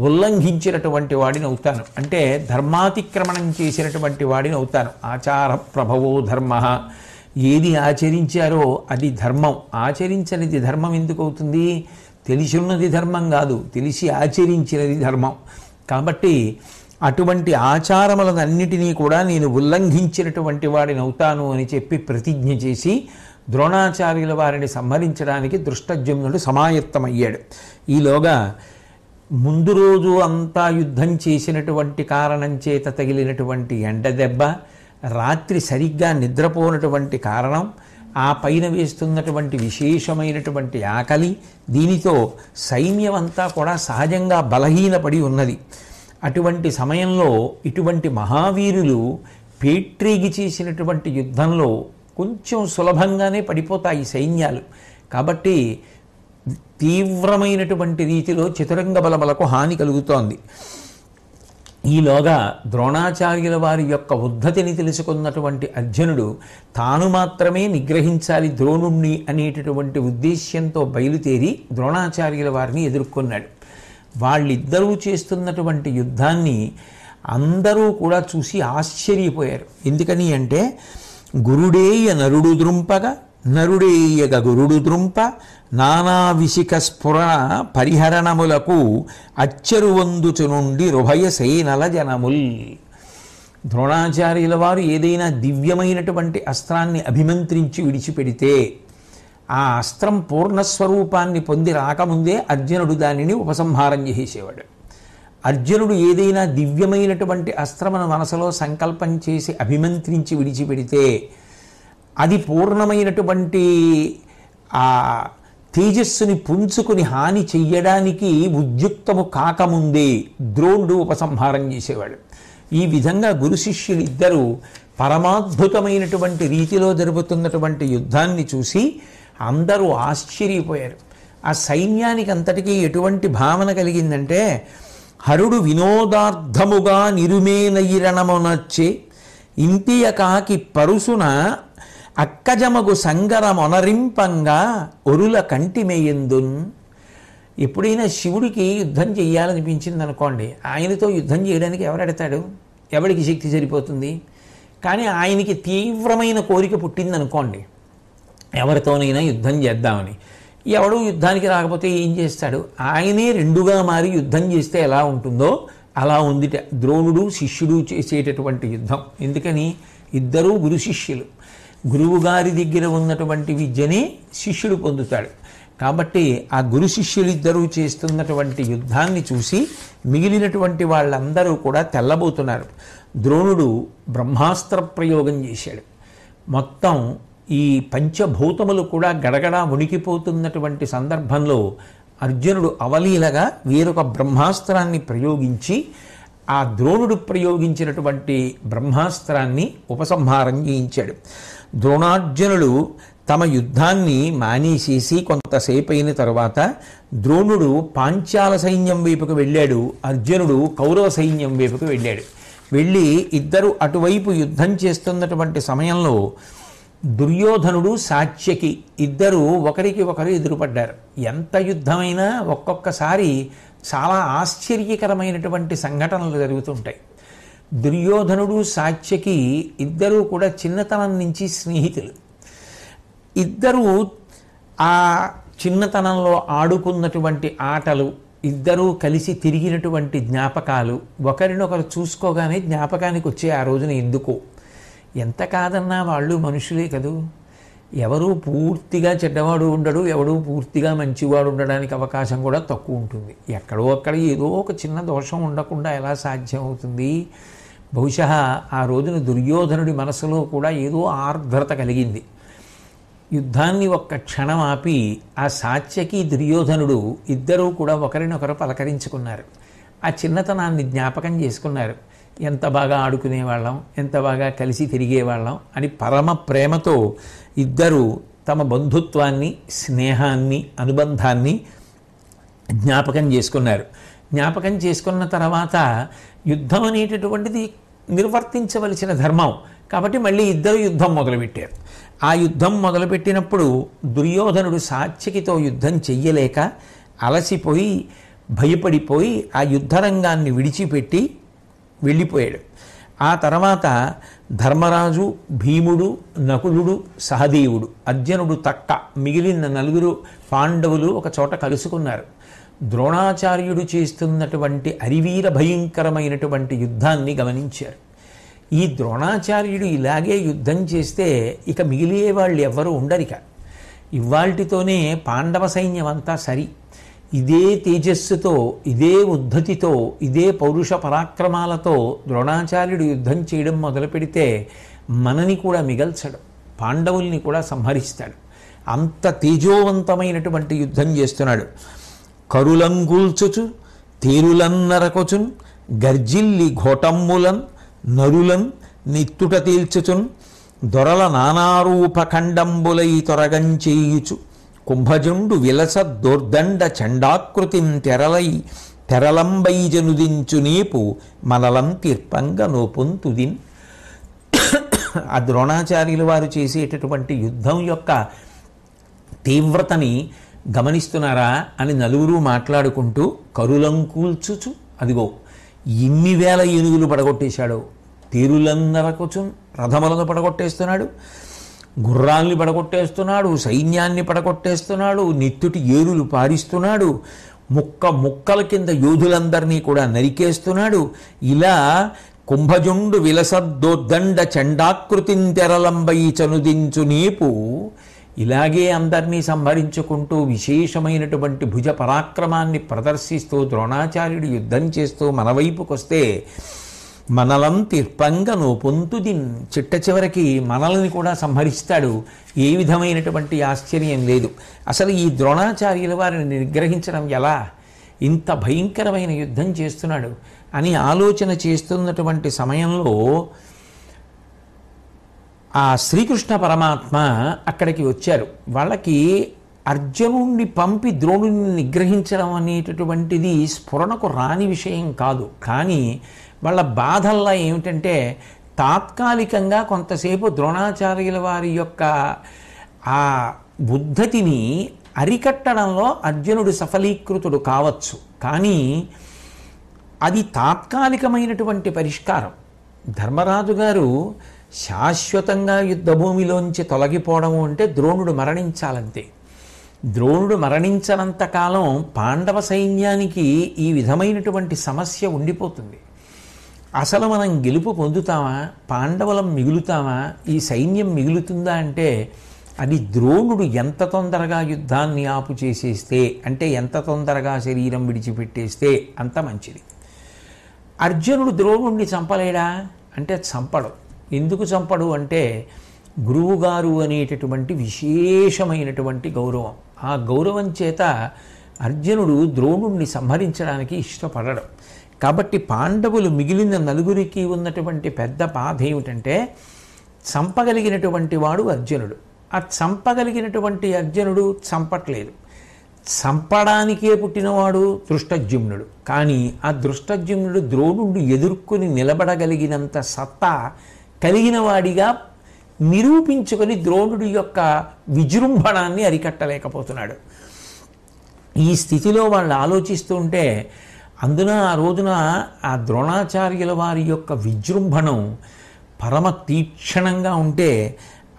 ఉల్లంఘించినటువంటి వాడిని అవుతాను, అంటే ధర్మాతిక్రమణం చేసినటువంటి వాడిని అవుతాను. ఆచార ప్రభవో ధర్మ, ఏది ఆచరించారో అది ధర్మం, ఆచరించనిది ధర్మం ఎందుకు అవుతుంది? తెలిసి ఉన్నది ధర్మం కాదు, తెలిసి ఆచరించినది ధర్మం. కాబట్టి అటువంటి ఆచారములనన్నిటినీ కూడా నేను ఉల్లంఘించినటువంటి వాడిని అవుతాను అని చెప్పి ప్రతిజ్ఞ చేసి ద్రోణాచార్యుల వారిని సంహరించడానికి దృష్టద్యుమ్నుడు సమాయత్తమయ్యాడు. ఈలోగా ముందు రోజు అంతా యుద్ధం చేసినటువంటి కారణం చేత తగిలినటువంటి ఎండ దెబ్బ, రాత్రి సరిగ్గా నిద్రపోనటువంటి కారణం, ఆ పైన వేస్తున్నటువంటి విశేషమైనటువంటి ఆకలి, దీనితో సైన్యం అంతా కూడా సహజంగా బలహీనపడి ఉన్నది. అటువంటి సమయంలో ఇటువంటి మహావీరులు పేట్రేగి చేసినటువంటి యుద్ధంలో కొంచెం సులభంగానే పడిపోతాయి సైన్యాలు. కాబట్టి తీవ్రమైనటువంటి రీతిలో చతురంగ బలములకు హాని కలుగుతోంది. ఈలోగా ద్రోణాచార్యుల వారి యొక్క ఉద్ధతిని తెలుసుకున్నటువంటి అర్జునుడు తాను మాత్రమే నిగ్రహించాలి ద్రోణుణ్ణి అనేటటువంటి ఉద్దేశ్యంతో బయలుదేరి ద్రోణాచార్యుల వారిని ఎదుర్కొన్నాడు. వాళ్ళిద్దరూ చేస్తున్నటువంటి యుద్ధాన్ని అందరూ కూడా చూసి ఆశ్చర్యపోయారు. ఎందుకని అంటే గురుడేయ నరుడు ద్రుంపగా నరుడేయగ గురుడు ద్రుంప నానా విశిక స్ఫురణ పరిహరణములకు అచ్చరువందుచు నుండి రుభయ సేనల జనముల్. ద్రోణాచార్యుల వారు ఏదైనా దివ్యమైనటువంటి అస్త్రాన్ని అభిమంత్రించి విడిచిపెడితే ఆ అస్త్రం పూర్ణస్వరూపాన్ని పొంది రాకముందే అర్జునుడు దానిని ఉపసంహారం చేసేవాడు. అర్జునుడు ఏదైనా దివ్యమైనటువంటి అస్త్రమును మనసులో సంకల్పం చేసి అభిమంత్రించి విడిచిపెడితే అది పూర్ణమైనటువంటి ఆ తేజస్సుని పుంజుకుని హాని చెయ్యడానికి ఉద్యుక్తము కాకముందే ద్రోణుడు ఉపసంహారం చేసేవాడు. ఈ విధంగా గురు శిష్యులిద్దరూ పరమాద్భుతమైనటువంటి రీతిలో జరుగుతున్నటువంటి యుద్ధాన్ని చూసి అందరూ ఆశ్చర్యపోయారు. ఆ సైన్యానికి అంతటికీ ఎటువంటి భావన కలిగిందంటే హరుడు వినోదార్థముగా నిరుమేనయిరణమునచ్చే ఇంతియ కాకి పరుసున అక్కజమగు సంగరమొనరింపంగా ఒరుల కంటిమేయందున్. ఎప్పుడైనా శివుడికి యుద్ధం చెయ్యాలనిపించింది అనుకోండి, ఆయనతో యుద్ధం చేయడానికి ఎవరెడతాడు? ఎవడికి శక్తి సరిపోతుంది? కానీ ఆయనకి తీవ్రమైన కోరిక పుట్టిందనుకోండి, ఎవరితోనైనా యుద్ధం చేద్దామని. ఎవడు యుద్ధానికి రాకపోతే ఏం చేస్తాడు? ఆయనే రెండుగా మారి యుద్ధం చేస్తే ఎలా ఉంటుందో అలా ఉంది ద్రోణుడు శిష్యుడు చేసేటటువంటి యుద్ధం. ఎందుకని? ఇద్దరూ గురు శిష్యులు. గురువుగారి దగ్గర ఉన్నటువంటి విద్యని శిష్యుడు పొందుతాడు. కాబట్టి ఆ గురు శిష్యులిద్దరూ చేస్తున్నటువంటి యుద్ధాన్ని చూసి మిగిలినటువంటి వాళ్ళందరూ కూడా తెల్లబోతున్నారు. ద్రోణుడు బ్రహ్మాస్త్ర ప్రయోగం చేశాడు. మొత్తం ఈ పంచభూతములు కూడా గడగడా ఉనికిపోతున్నటువంటి సందర్భంలో అర్జునుడు అవలీలగా వేరొక బ్రహ్మాస్త్రాన్ని ప్రయోగించి ఆ ద్రోణుడు ప్రయోగించినటువంటి బ్రహ్మాస్త్రాన్ని ఉపసంహారం చేయించాడు. ద్రోణార్జునులు తమ యుద్ధాన్ని మానేసేసి కొంతసేపు అయిన తరువాత ద్రోణుడు పాంచాల సైన్యం వైపుకు వెళ్ళాడు, అర్జునుడు కౌరవ సైన్యం వైపుకు వెళ్ళాడు. వెళ్ళి ఇద్దరు అటువైపు యుద్ధం చేస్తున్నటువంటి సమయంలో దుర్యోధనుడు సాత్యకి ఇద్దరు ఒకరికి ఒకరు ఎదురుపడ్డారు. ఎంత యుద్ధమైనా ఒక్కొక్కసారి చాలా ఆశ్చర్యకరమైనటువంటి సంఘటనలు జరుగుతుంటాయి. దుర్యోధనుడు సాత్యకి ఇద్దరూ కూడా చిన్నతనం నుంచి స్నేహితులు. ఇద్దరూ ఆ చిన్నతనంలో ఆడుకున్నటువంటి ఆటలు, ఇద్దరూ కలిసి తిరిగినటువంటి జ్ఞాపకాలు ఒకరినొకరు చూసుకోగానే జ్ఞాపకానికి వచ్చే ఆ రోజున ఎందుకో. ఎంత కాదన్నా వాళ్ళు మనుషులే కదూ. ఎవరూ పూర్తిగా చెడ్డవాడు ఉండడు, ఎవడూ పూర్తిగా మంచివాడు ఉండడానికి అవకాశం కూడా తక్కువ ఉంటుంది. ఎక్కడో అక్కడ ఏదో ఒక చిన్న దోషం ఉండకుండా ఎలా సాధ్యం అవుతుంది? బహుశా ఆ రోజున దుర్యోధనుడి మనసులో కూడా ఏదో ఆర్ద్రత కలిగింది. యుద్ధాన్ని ఒక్క క్షణం ఆపి ఆ సాత్యకి దుర్యోధనుడు ఇద్దరూ కూడా ఒకరినొకరు పలకరించుకున్నారు. ఆ చిన్నతనాన్ని జ్ఞాపకం చేసుకున్నారు. ఎంత బాగా ఆడుకునేవాళ్ళం, ఎంత బాగా కలిసి తిరిగేవాళ్ళం అని పరమ ప్రేమతో ఇద్దరూ తమ బంధుత్వాన్ని, స్నేహాన్ని, అనుబంధాన్ని జ్ఞాపకం చేసుకున్నారు. జ్ఞాపకం చేసుకున్న తర్వాత యుద్ధం అనేటటువంటిది నిర్వర్తించవలసిన ధర్మం కాబట్టి మళ్ళీ ఇద్దరు యుద్ధం మొదలుపెట్టారు. ఆ యుద్ధం మొదలుపెట్టినప్పుడు దుర్యోధనుడు సాత్యకితో యుద్ధం చెయ్యలేక అలసిపోయి భయపడిపోయి ఆ యుద్ధరంగాన్ని విడిచిపెట్టి వెళ్ళిపోయాడు. ఆ తర్వాత ధర్మరాజు, భీముడు, నకులుడు, సహదేవుడు, అర్జునుడు తక్క మిగిలిన నలుగురు పాండవులు ఒక చోట కలుసుకున్నారు. ద్రోణాచార్యుడు చేస్తున్నటువంటి అరివీర భయంకరమైనటువంటి యుద్ధాన్ని గమనించారు. ఈ ద్రోణాచార్యుడు ఇలాగే యుద్ధం చేస్తే ఇక మిగిలే వాళ్ళు ఎవ్వరూ ఉండరిక. ఇవాల్టితోనే పాండవ సైన్యం అంతా సరి. ఇదే తేజస్సుతో, ఇదే ఉద్ధతితో, ఇదే పౌరుష పరాక్రమాలతో ద్రోణాచార్యుడు యుద్ధం చేయడం మొదలు పెడితే మనని కూడా మిగల్చడు, పాండవుల్ని కూడా సంహరిస్తాడు. అంత తేజోవంతమైనటువంటి యుద్ధం చేస్తున్నాడు. కరులంగూల్చుచు తేరులన్నరకొచున్ గర్జిల్లి ఘోటమ్ములన్ నరులన్ నిత్తుట తేల్చుచున్ దొరల నానారూపఖండంబులై తొరగంచేయుచు కుంభజుండు విలస దోర్దండ చండాకృతిం తెరలంబైజనుదించు నీపు మనలం తీర్పంగ నోపుంతుదిన్. ఆ ద్రోణాచార్యుల వారు చేసేటటువంటి యుద్ధం యొక్క తీవ్రతని గమనిస్తున్నారా అని నలుగురు మాట్లాడుకుంటూ కరులంకూల్చుచు, అదిగో ఎన్ని వేల ఏనుగులు పడగొట్టేశాడో, తీరులందరకొచ్చు రథములను పడగొట్టేస్తున్నాడు, గుర్రాల్ని పడగొట్టేస్తున్నాడు, సైన్యాన్ని పడగొట్టేస్తున్నాడు, నెత్తుటి ఏరులు పారిస్తున్నాడు, ముక్కల కింద యోధులందరినీ కూడా నరికేస్తున్నాడు. ఇలా కుంభజుండు విలసద్దోద్దండ చండాకృతింతెరలంబై చనుదించు నీపు ఇలాగే అందరినీ సంహరించుకుంటూ విశేషమైనటువంటి భుజ పరాక్రమాన్ని ప్రదర్శిస్తూ ద్రోణాచార్యుడు యుద్ధం చేస్తూ మన వైపుకొస్తే మనలం తీర్పంగ నోపొంతుదిన్, చిట్ట చివరికి మనల్ని కూడా సంహరిస్తాడు. ఏ విధమైనటువంటి ఆశ్చర్యం లేదు. అసలు ఈ ద్రోణాచార్యుల వారిని నిగ్రహించడం ఎలా, ఇంత భయంకరమైన యుద్ధం చేస్తున్నాడు అని ఆలోచన చేస్తున్నటువంటి సమయంలో ఆ శ్రీకృష్ణ పరమాత్మ అక్కడికి వచ్చారు. వాళ్ళకి అర్జునుడిని పంపి ద్రోణుడిని నిగ్రహించడం అనేటటువంటిది స్ఫురణకు రాని విషయం కాదు. కానీ వాళ్ళ బాధల్లా ఏమిటంటే తాత్కాలికంగా కొంతసేపు ద్రోణాచార్యుల వారి యొక్క ఆ ఉద్ధతిని అరికట్టడంలో అర్జునుడు సఫలీకృతుడు కావచ్చు, కానీ అది తాత్కాలికమైనటువంటి పరిష్కారం. ధర్మరాజు గారు శాశ్వతంగా యుద్ధభూమిలోంచి తొలగిపోవడము అంటే ద్రోణుడు మరణించాలంతే. ద్రోణుడు మరణించనంత కాలం పాండవ సైన్యానికి ఈ విధమైనటువంటి సమస్య ఉండిపోతుంది. అసలు మనం గెలుపు పొందుతామా, పాండవులం మిగులుతామా, ఈ సైన్యం మిగులుతుందా అంటే అది ద్రోణుడు ఎంత తొందరగా యుద్ధాన్ని ఆపు చేసేస్తే, అంటే ఎంత తొందరగా శరీరం విడిచిపెట్టేస్తే అంత మంచిది. అర్జునుడు ద్రోణుడిని చంపలేడా అంటే చంపడు. ఎందుకు చంపడు అంటే గురువుగారు అనేటటువంటి విశేషమైనటువంటి గౌరవం. ఆ గౌరవం చేత అర్జునుడు ద్రోణుణ్ణి సంహరించడానికి ఇష్టపడడం. కాబట్టి పాండవులు మిగిలిన నలుగురికి ఉన్నటువంటి పెద్ద బాధ ఏమిటంటే, చంపగలిగినటువంటి వాడు అర్జునుడు. ఆ చంపగలిగినటువంటి అర్జునుడు చంపట్లేదు. చంపడానికే పుట్టినవాడు దృష్టజ్యుమ్నుడు. కానీ ఆ దృష్టజ్యుమ్నుడు ద్రోణుడు ఎదుర్కొని నిలబడగలిగినంత సత్తా కలిగిన వాడిగా నిరూపించుకొని ద్రోణుడి యొక్క విజృంభణాన్ని అరికట్టలేకపోతున్నాడు. ఈ స్థితిలో వాళ్ళు ఆలోచిస్తుంటే, అందున ఆ రోజున ఆ ద్రోణాచార్యుల వారి యొక్క విజృంభణం పరమ తీక్షణంగా ఉంటే,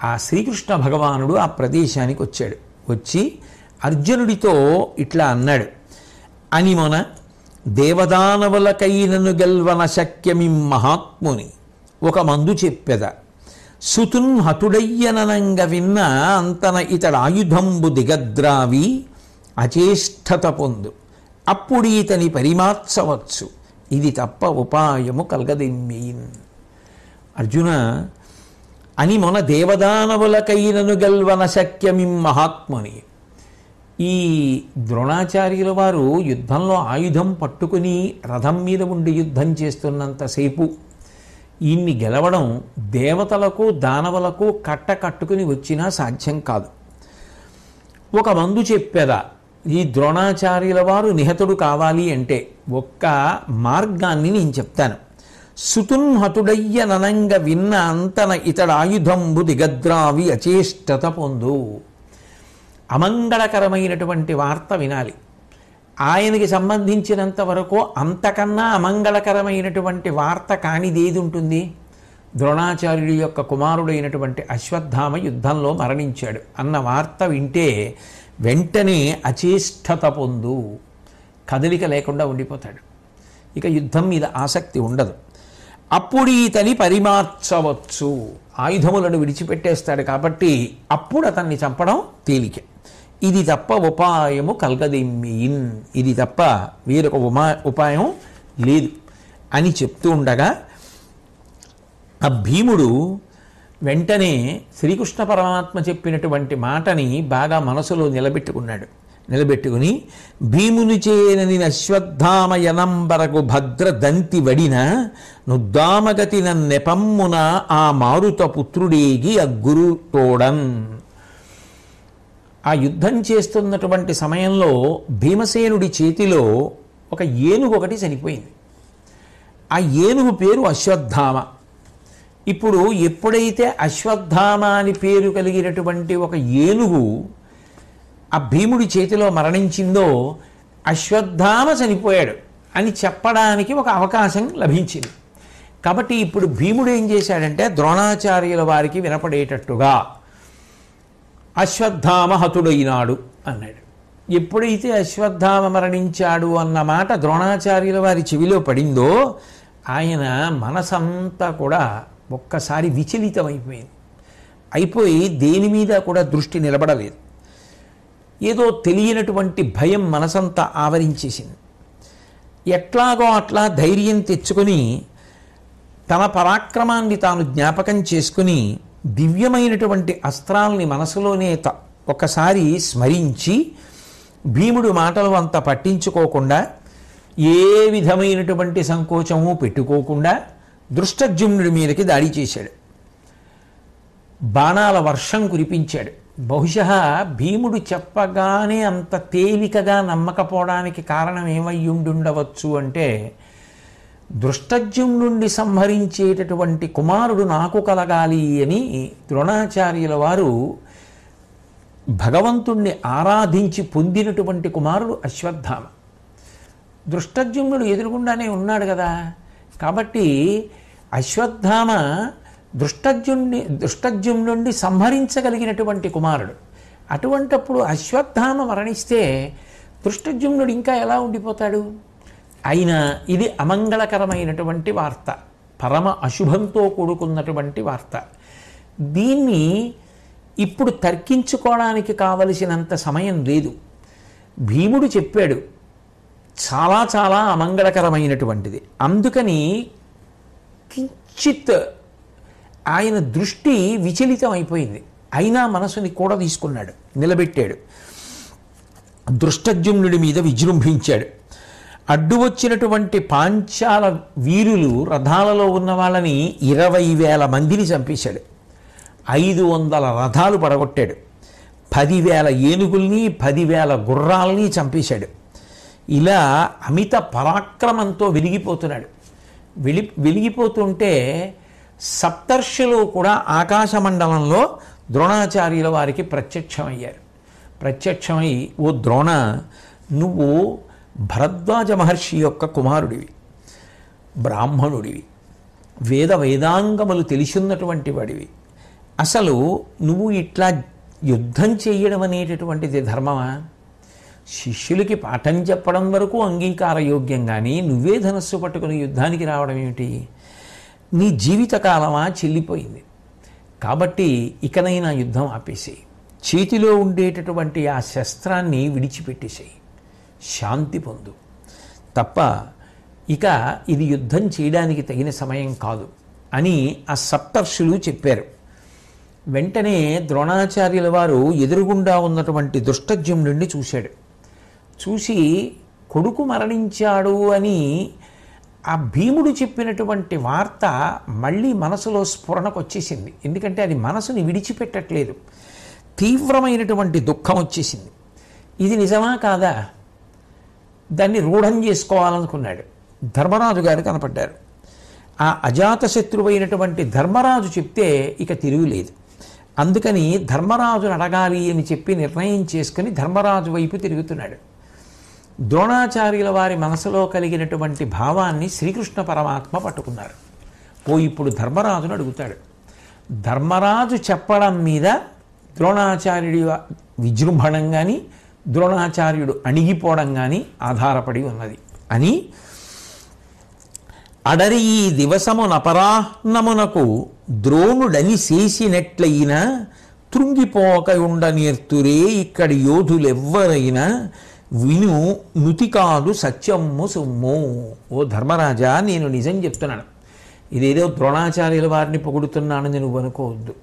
ఆ శ్రీకృష్ణ భగవానుడు ఆ ప్రదేశానికి వచ్చాడు. వచ్చి అర్జునుడితో ఇట్లా అన్నాడు, అనిమొన దేవదానవులకైనను గెల్వన శక్యమి మహాత్ముని ఒక మందు చెప్పెద, సుతున్ హతుడయ్యననంగ విన్న అంతన ఇతడు ఆయుధంబు దిగద్రావి అచేష్టత పొందు, అప్పుడు ఇతని పరిమార్చవచ్చు, ఇది తప్ప ఉపాయము కలగదెమ్మీన్. అర్జున, అని మొన దేవదానవులకైనను గెల్వన శక్యమి మహాత్ముని. ఈ ద్రోణాచార్యుల వారు యుద్ధంలో ఆయుధం పట్టుకుని రథం మీద ఉండి యుద్ధం చేస్తున్నంతసేపు ఈయన్ని గెలవడం దేవతలకు దానవులకు కట్టుకుని వచ్చినా సాధ్యం కాదు. ఒక మందు చెప్పేదా, ఈ ద్రోణాచార్యుల వారు నిహతుడు కావాలి అంటే ఒక్క మార్గాన్ని నేను చెప్తాను. సుతున్ హతుడయ్య ననంగ విన్న అంతన ఇతడు ఆయుధంబు దిగద్రావి అచేష్టత పొందు. అమంగళకరమైనటువంటి వార్త వినాలి. ఆయనకి సంబంధించినంత వరకు అంతకన్నా అమంగళకరమైనటువంటి వార్త కానిదేది ఉంటుంది? ద్రోణాచార్యుడి యొక్క కుమారుడైనటువంటి అశ్వత్థామ యుద్ధంలో మరణించాడు అన్న వార్త వింటే వెంటనే అచేష్టత పొందు, కదలిక లేకుండా ఉండిపోతాడు. ఇక యుద్ధం మీద ఆసక్తి ఉండదు. అప్పుడు ఇతని పరిమార్చవచ్చు, ఆయుధములను విడిచిపెట్టేస్తాడు. కాబట్టి అప్పుడు అతన్ని చంపడం తేలిక. ఇది తప్ప ఉపాయము కల్గదెమ్మీన్, ఇది తప్ప వేరొక ఉపాయం లేదు అని చెప్తూ ఉండగా ఆ భీముడు వెంటనే శ్రీకృష్ణ పరమాత్మ చెప్పినటువంటి మాటని బాగా మనసులో నిలబెట్టుకుని భీముని చేనని అశ్వత్థామయనంబరకు భద్ర దంతి వడిన నుద్దామగతిన నెపమ్మున ఆ మారుత పుత్రుడేగి అగ్గురు తోడన్. ఆ యుద్ధం చేస్తున్నటువంటి సమయంలో భీమసేనుడి చేతిలో ఒక ఏనుగు ఒకటి చనిపోయింది. ఆ ఏనుగు పేరు అశ్వత్థామ. ఇప్పుడు ఎప్పుడైతే అశ్వత్థామ అని పేరు కలిగినటువంటి ఒక ఏనుగు ఆ భీముడి చేతిలో మరణించిందో, అశ్వత్థామ చనిపోయాడు అని చెప్పడానికి ఒక అవకాశం లభించింది. కాబట్టి ఇప్పుడు భీముడు ఏం చేశాడంటే, ద్రోణాచార్యుల వారికి వినపడేటట్టుగా అశ్వత్థామ హతుడైనాడు అన్నాడు. ఎప్పుడైతే అశ్వత్థామ మరణించాడు అన్న మాట ద్రోణాచార్యుల వారి చెవిలో పడిందో, ఆయన మనసంతా కూడా ఒక్కసారి అయిపోయి దేని మీద కూడా దృష్టి నిలబడలేదు. ఏదో తెలియనటువంటి భయం మనసంతా ఆవరించేసింది. ఎట్లాగో అట్లా ధైర్యం తెచ్చుకొని తన పరాక్రమాన్ని తాను జ్ఞాపకం చేసుకుని దివ్యమైనటువంటి అస్త్రాల్ని మనసులోనే ఒకసారి స్మరించి భీముడు మాటలు అంత పట్టించుకోకుండా, ఏ విధమైనటువంటి సంకోచము పెట్టుకోకుండా దృష్టజ్యుమ్నుడి మీదకి దాడి చేశాడు. బాణాల వర్షం కురిపించాడు. బహుశः భీముడు చెప్పగానే అంత తేలికగా నమ్మకపోవడానికి కారణం ఏమయ్యుండుండవచ్చు అంటే, దృష్టజ్యుమ్నుడిని సంహరించేటటువంటి కుమారుడు నాకు కలగాలి అని ద్రోణాచార్యుల వారు భగవంతుణ్ణి ఆరాధించి పొందినటువంటి కుమారుడు అశ్వత్థామ. దృష్టజ్యుమ్నుడు ఎదురుగుండానే ఉన్నాడు కదా. కాబట్టి అశ్వత్థామ దృష్టజ్యుమ్నుడిని సంహరించగలిగినటువంటి కుమారుడు. అటువంటప్పుడు అశ్వత్థామ మరణిస్తే దృష్టజ్యుమ్నుడు ఇంకా ఎలా ఉండిపోతాడు? అయినా ఇది అమంగళకరమైనటువంటి వార్త, పరమ అశుభంతో కూడుకున్నటువంటి వార్త. దీన్ని ఇప్పుడు తర్కించుకోవడానికి కావలసినంత సమయం లేదు. భీముడు చెప్పాడు, చాలా చాలా అమంగళకరమైనటువంటిది. అందుకని కించిత్ ఆయన దృష్టి విచలితం అయిపోయింది. అయినా మనసుని కూడా తీసుకున్నాడు, నిలబెట్టాడు. దృష్టద్యుమ్నుడి మీద విజృంభించాడు. అడ్డు వచ్చినటువంటి పాంచాల వీరులు రథాలలో ఉన్న వాళ్ళని 20,000 మందిని చంపేశాడు. 500 రథాలు పడగొట్టాడు. 10,000 ఏనుగుల్ని 10,000 గుర్రాలని చంపేశాడు. ఇలా అమిత పరాక్రమంతో వెలిగిపోతున్నాడు. వెలిగిపోతుంటే సప్తర్షులు కూడా ఆకాశమండలంలో ద్రోణాచార్యుల వారికి ప్రత్యక్షమయ్యారు. ప్రత్యక్షమై, ఓ ద్రోణ, నువ్వు భరద్వాజ మహర్షి యొక్క కుమారుడివి, బ్రాహ్మణుడివి, వేదాంగములు తెలిసిన్నటువంటి వాడివి. అసలు నువ్వు ఇట్లా యుద్ధం చేయడం అనేటటువంటిది ధర్మమా? శిష్యులకి పాఠం చెప్పడం వరకు అంగీకారయోగ్యం, కానీ నువ్వే ధనస్సు పట్టుకుని యుద్ధానికి రావడం ఏమిటి? నీ జీవితకాలమా చెల్లిపోయింది. కాబట్టి ఇకనైనా యుద్ధం ఆపేసేయి, చేతిలో ఉండేటటువంటి ఆ శస్త్రాన్ని విడిచిపెట్టేసేయి, శాంతి పొందు తప్ప ఇక ఇది యుద్ధం చేయడానికి తగిన సమయం కాదు అని ఆ సప్తర్షులు చెప్పారు. వెంటనే ద్రోణాచార్యుల వారు ఎదురుగుండా ఉన్నటువంటి దృష్టద్యుమ్నుడిని చూశాడు. చూసి కొడుకు మరణించాడు అని ఆ భీముడు చెప్పినటువంటి వార్త మళ్ళీ మనసులో స్ఫురణకు వచ్చేసింది. ఎందుకంటే అది మనసుని విడిచిపెట్టట్లేదు. తీవ్రమైనటువంటి దుఃఖం వచ్చేసింది. ఇది నిజమా కాదా, దాన్ని రూఢం చేసుకోవాలనుకున్నాడు. ధర్మరాజు గారు కనపడ్డారు. ఆ అజాతశత్రువైనటువంటి ధర్మరాజు చెప్తే ఇక తిరుగులేదు. అందుకని ధర్మరాజును అడగాలి అని చెప్పి నిర్ణయం చేసుకుని ధర్మరాజు వైపు తిరుగుతున్నాడు. ద్రోణాచార్యుల వారి మనసులో కలిగినటువంటి భావాన్ని శ్రీకృష్ణ పరమాత్మ పట్టుకున్నారు. ఇప్పుడు ధర్మరాజును అడుగుతాడు. ధర్మరాజు చెప్పడం మీద ద్రోణాచార్యుడి విజృంభణం కానీ ద్రోణాచార్యుడు అణిగిపోవడం కానీ ఆధారపడి ఉన్నది అని, అడరి ఈ దివసము నపరాహ్నమునకు ద్రోణుడని చేసినట్లయినా తృంగిపోకయుండనేర్తురే ఇక్కడి యోధులెవ్వరైనా విను నుతి కాదు సత్యమ్ము సొమ్ము. ఓ ధర్మరాజా, నేను నిజం చెప్తున్నాను. ఇదేదో ద్రోణాచార్యుల వారిని పొగుడుతున్నానని నువ్వు అనుకోవద్దు.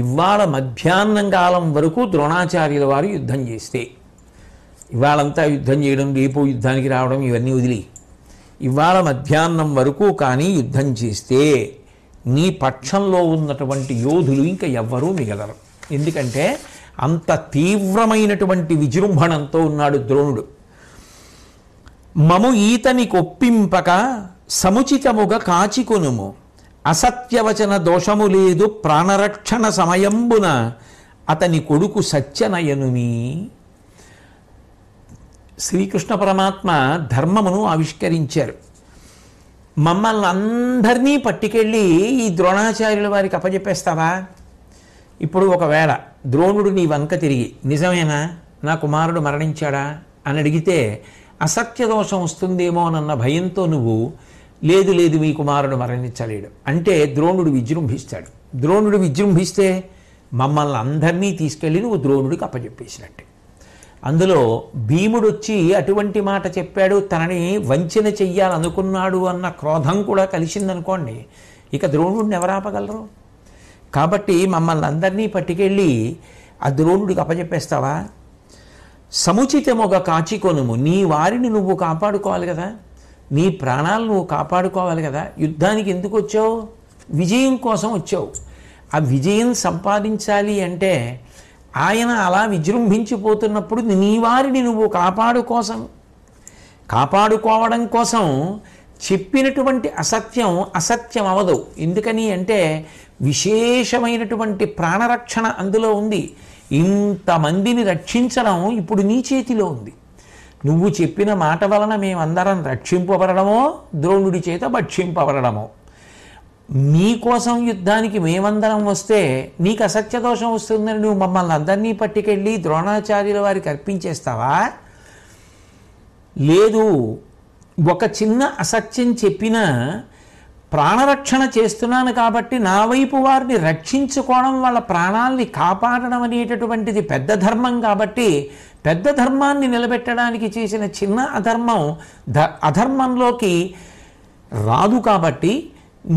ఇవాళ మధ్యాహ్నం కాలం వరకు ద్రోణాచార్యుల వారు యుద్ధం చేస్తే, ఇవాళంతా యుద్ధం చేయడం, రేపు యుద్ధానికి రావడం ఇవన్నీ వదిలి, ఇవాళ మధ్యాహ్నం వరకు కానీ యుద్ధం చేస్తే నీ పక్షంలో ఉన్నటువంటి యోధులు ఇంకా ఎవ్వరూ మిగలరు. ఎందుకంటే అంత తీవ్రమైనటువంటి విజృంభణంతో ఉన్నాడు ద్రోణుడు. మము ఈతని కొప్పింపక సముచితముగా కాచికొనుము, అసత్యవచన దోషము లేదు ప్రాణరక్షణ సమయంబున అతని కొడుకు సత్యనయనుని. శ్రీకృష్ణ పరమాత్మ ధర్మమును ఆవిష్కరించారు. మమ్మల్ని అందరినీ పట్టుకెళ్ళి ఈ ద్రోణాచార్యుల వారికి అప్పచెప్పేస్తావా? ఇప్పుడు ఒకవేళ ద్రోణుడు నీ వంక తిరిగి నిజమేనా, నా కుమారుడు మరణించాడా అని అడిగితే అసత్య దోషం వస్తుందేమోనన్న భయంతో నువ్వు లేదు లేదు మీ కుమారుడు మరణించలేడు అంటే ద్రోణుడు విజృంభిస్తాడు. ద్రోణుడు విజృంభిస్తే మమ్మల్ని అందరినీ తీసుకెళ్ళి నువ్వు ద్రోణుడికి అప్పచెప్పేసినట్టే. అందులో భీముడు వచ్చి అటువంటి మాట చెప్పాడు, తనని వంచన చెయ్యాలనుకున్నాడు అన్న క్రోధం కూడా కలిసిందనుకోండి, ఇక ద్రోణుడిని ఎవరాపగలరు? కాబట్టి మమ్మల్ని అందరినీ పట్టుకెళ్ళి ఆ ద్రోణుడికి అప్పచెప్పేస్తావా? సముచితముగా కాచికొనుము, నీ వారిని నువ్వు కాపాడుకోవాలి కదా, నీ ప్రాణాలు నువ్వు కాపాడుకోవాలి కదా. యుద్ధానికి ఎందుకు వచ్చావు? విజయం కోసం వచ్చావు. ఆ విజయం సంపాదించాలి అంటే ఆయన అలా విజృంభించిపోతున్నప్పుడు నీ వారిని నువ్వు కాపాడుకోవడం కోసం చెప్పినటువంటి అసత్యం అసత్యం అవదు. ఎందుకని అంటే విశేషమైనటువంటి ప్రాణరక్షణ అందులో ఉంది. ఇంతమందిని రక్షించడం ఇప్పుడు నీ చేతిలో ఉంది. నువ్వు చెప్పిన మాట వలన మేమందరం రక్షింపబడడమో ద్రోణుడి చేత భక్షింపబడడమో. నీకోసం యుద్ధానికి మేమందరం వస్తే నీకు అసత్య దోషం వస్తుందని నువ్వు మమ్మల్ని అందరినీ పట్టుకెళ్ళి ద్రోణాచార్యుల వారికి అర్పించేస్తావా? లేదు, ఒక చిన్న అసత్యం చెప్పినా ప్రాణరక్షణ చేస్తున్నాను కాబట్టి నా వైపు వారిని రక్షించుకోవడం, వాళ్ళ ప్రాణాలని కాపాడడం అనేటటువంటిది పెద్ద ధర్మం కాబట్టి పెద్ద ధర్మాన్ని నిలబెట్టడానికి చేసిన చిన్న అధర్మంలోకి రాదు. కాబట్టి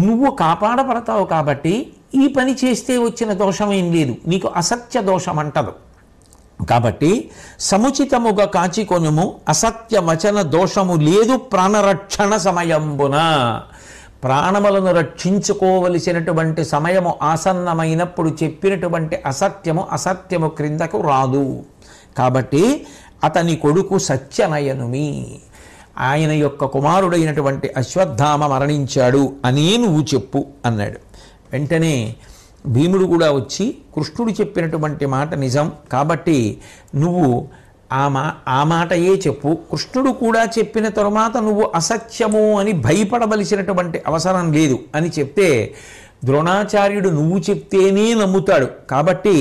నువ్వు కాపాడబడతావు కాబట్టి ఈ పని చేస్తే వచ్చిన దోషం ఏం లేదు, నీకు అసత్య దోషం అంటదు. కాబట్టి సముచితముగా కాచికొనుము, అసత్య వచన దోషము లేదు ప్రాణరక్షణ సమయంబున. ప్రాణములను రక్షించుకోవలసినటువంటి సమయము ఆసన్నమైనప్పుడు చెప్పినటువంటి అసత్యము క్రిందకు రాదు. కాబట్టి అతని కొడుకు సత్యనయనుమి, ఆయన యొక్క కుమారుడైనటువంటి అశ్వత్థామ మరణించాడు అనే నువ్వు చెప్పు అన్నాడు. వెంటనే భీముడు కూడా వచ్చి కృష్ణుడు చెప్పినటువంటి మాట నిజం కాబట్టి నువ్వు ఆ మాటయే చెప్పు, కృష్ణుడు కూడా చెప్పిన తరువాత నువ్వు అసత్యము అని భయపడవలసినటువంటి అవసరం లేదు అని చెప్తే ద్రోణాచార్యుడు నువ్వు చెప్తేనే నమ్ముతాడు. కాబట్టి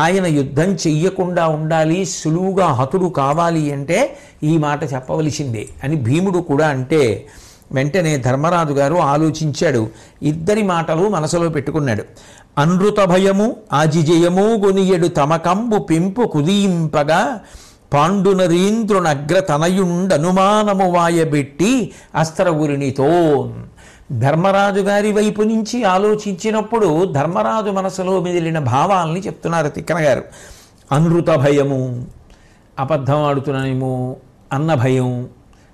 ఆయన యుద్ధం చెయ్యకుండా ఉండాలి, సులువుగా హతుడు కావాలి అంటే ఈ మాట చెప్పవలసిందే అని భీముడు కూడా అంటే వెంటనే ధర్మరాజు గారు ఆలోచించాడు. ఇద్దరి మాటలు మనసులో పెట్టుకున్నాడు. అనృత భయము ఆజిజయము గొనియడు తమకంబు పెంపు కుదింపగా పాండునరీంద్రునగ్ర తనయుండనుమానము వాయబెట్టి అస్త్రగురినితో. ధర్మరాజు గారి వైపు నుంచి ఆలోచించినప్పుడు ధర్మరాజు మనసులో మెదిలిన భావాల్ని చెప్తున్నారు తిక్కన గారు. అనృత భయము, అబద్ధం ఆడుతున్నానేమో అన్న భయం.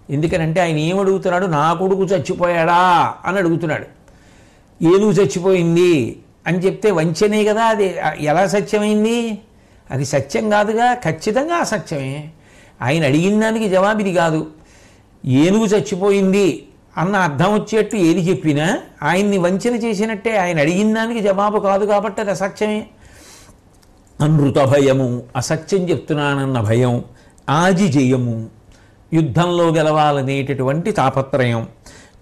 ఎందుకనంటే ఆయన ఏమడుగుతున్నాడు, నా కొడుకు చచ్చిపోయాడా అని అడుగుతున్నాడు. ఏనుగు చచ్చిపోయింది అని చెప్తే వంచనే కదా, అది ఎలా సత్యమైంది? అది సత్యం కాదుగా, ఖచ్చితంగా అసత్యమే. ఆయన అడిగిన దానికి జవాబు ఇది కాదు. ఏనుగు చచ్చిపోయింది అన్న అర్థం వచ్చేట్టు ఏది చెప్పినా ఆయన్ని వంచన చేసినట్టే. ఆయన అడిగిన దానికి జవాబు కాదు కాబట్టి అది అసత్యమే. అనృత భయము, అసత్యం చెప్తున్నానన్న భయం. ఆజిజయము, యుద్ధంలో గెలవాలనేటటువంటి తాపత్రయం.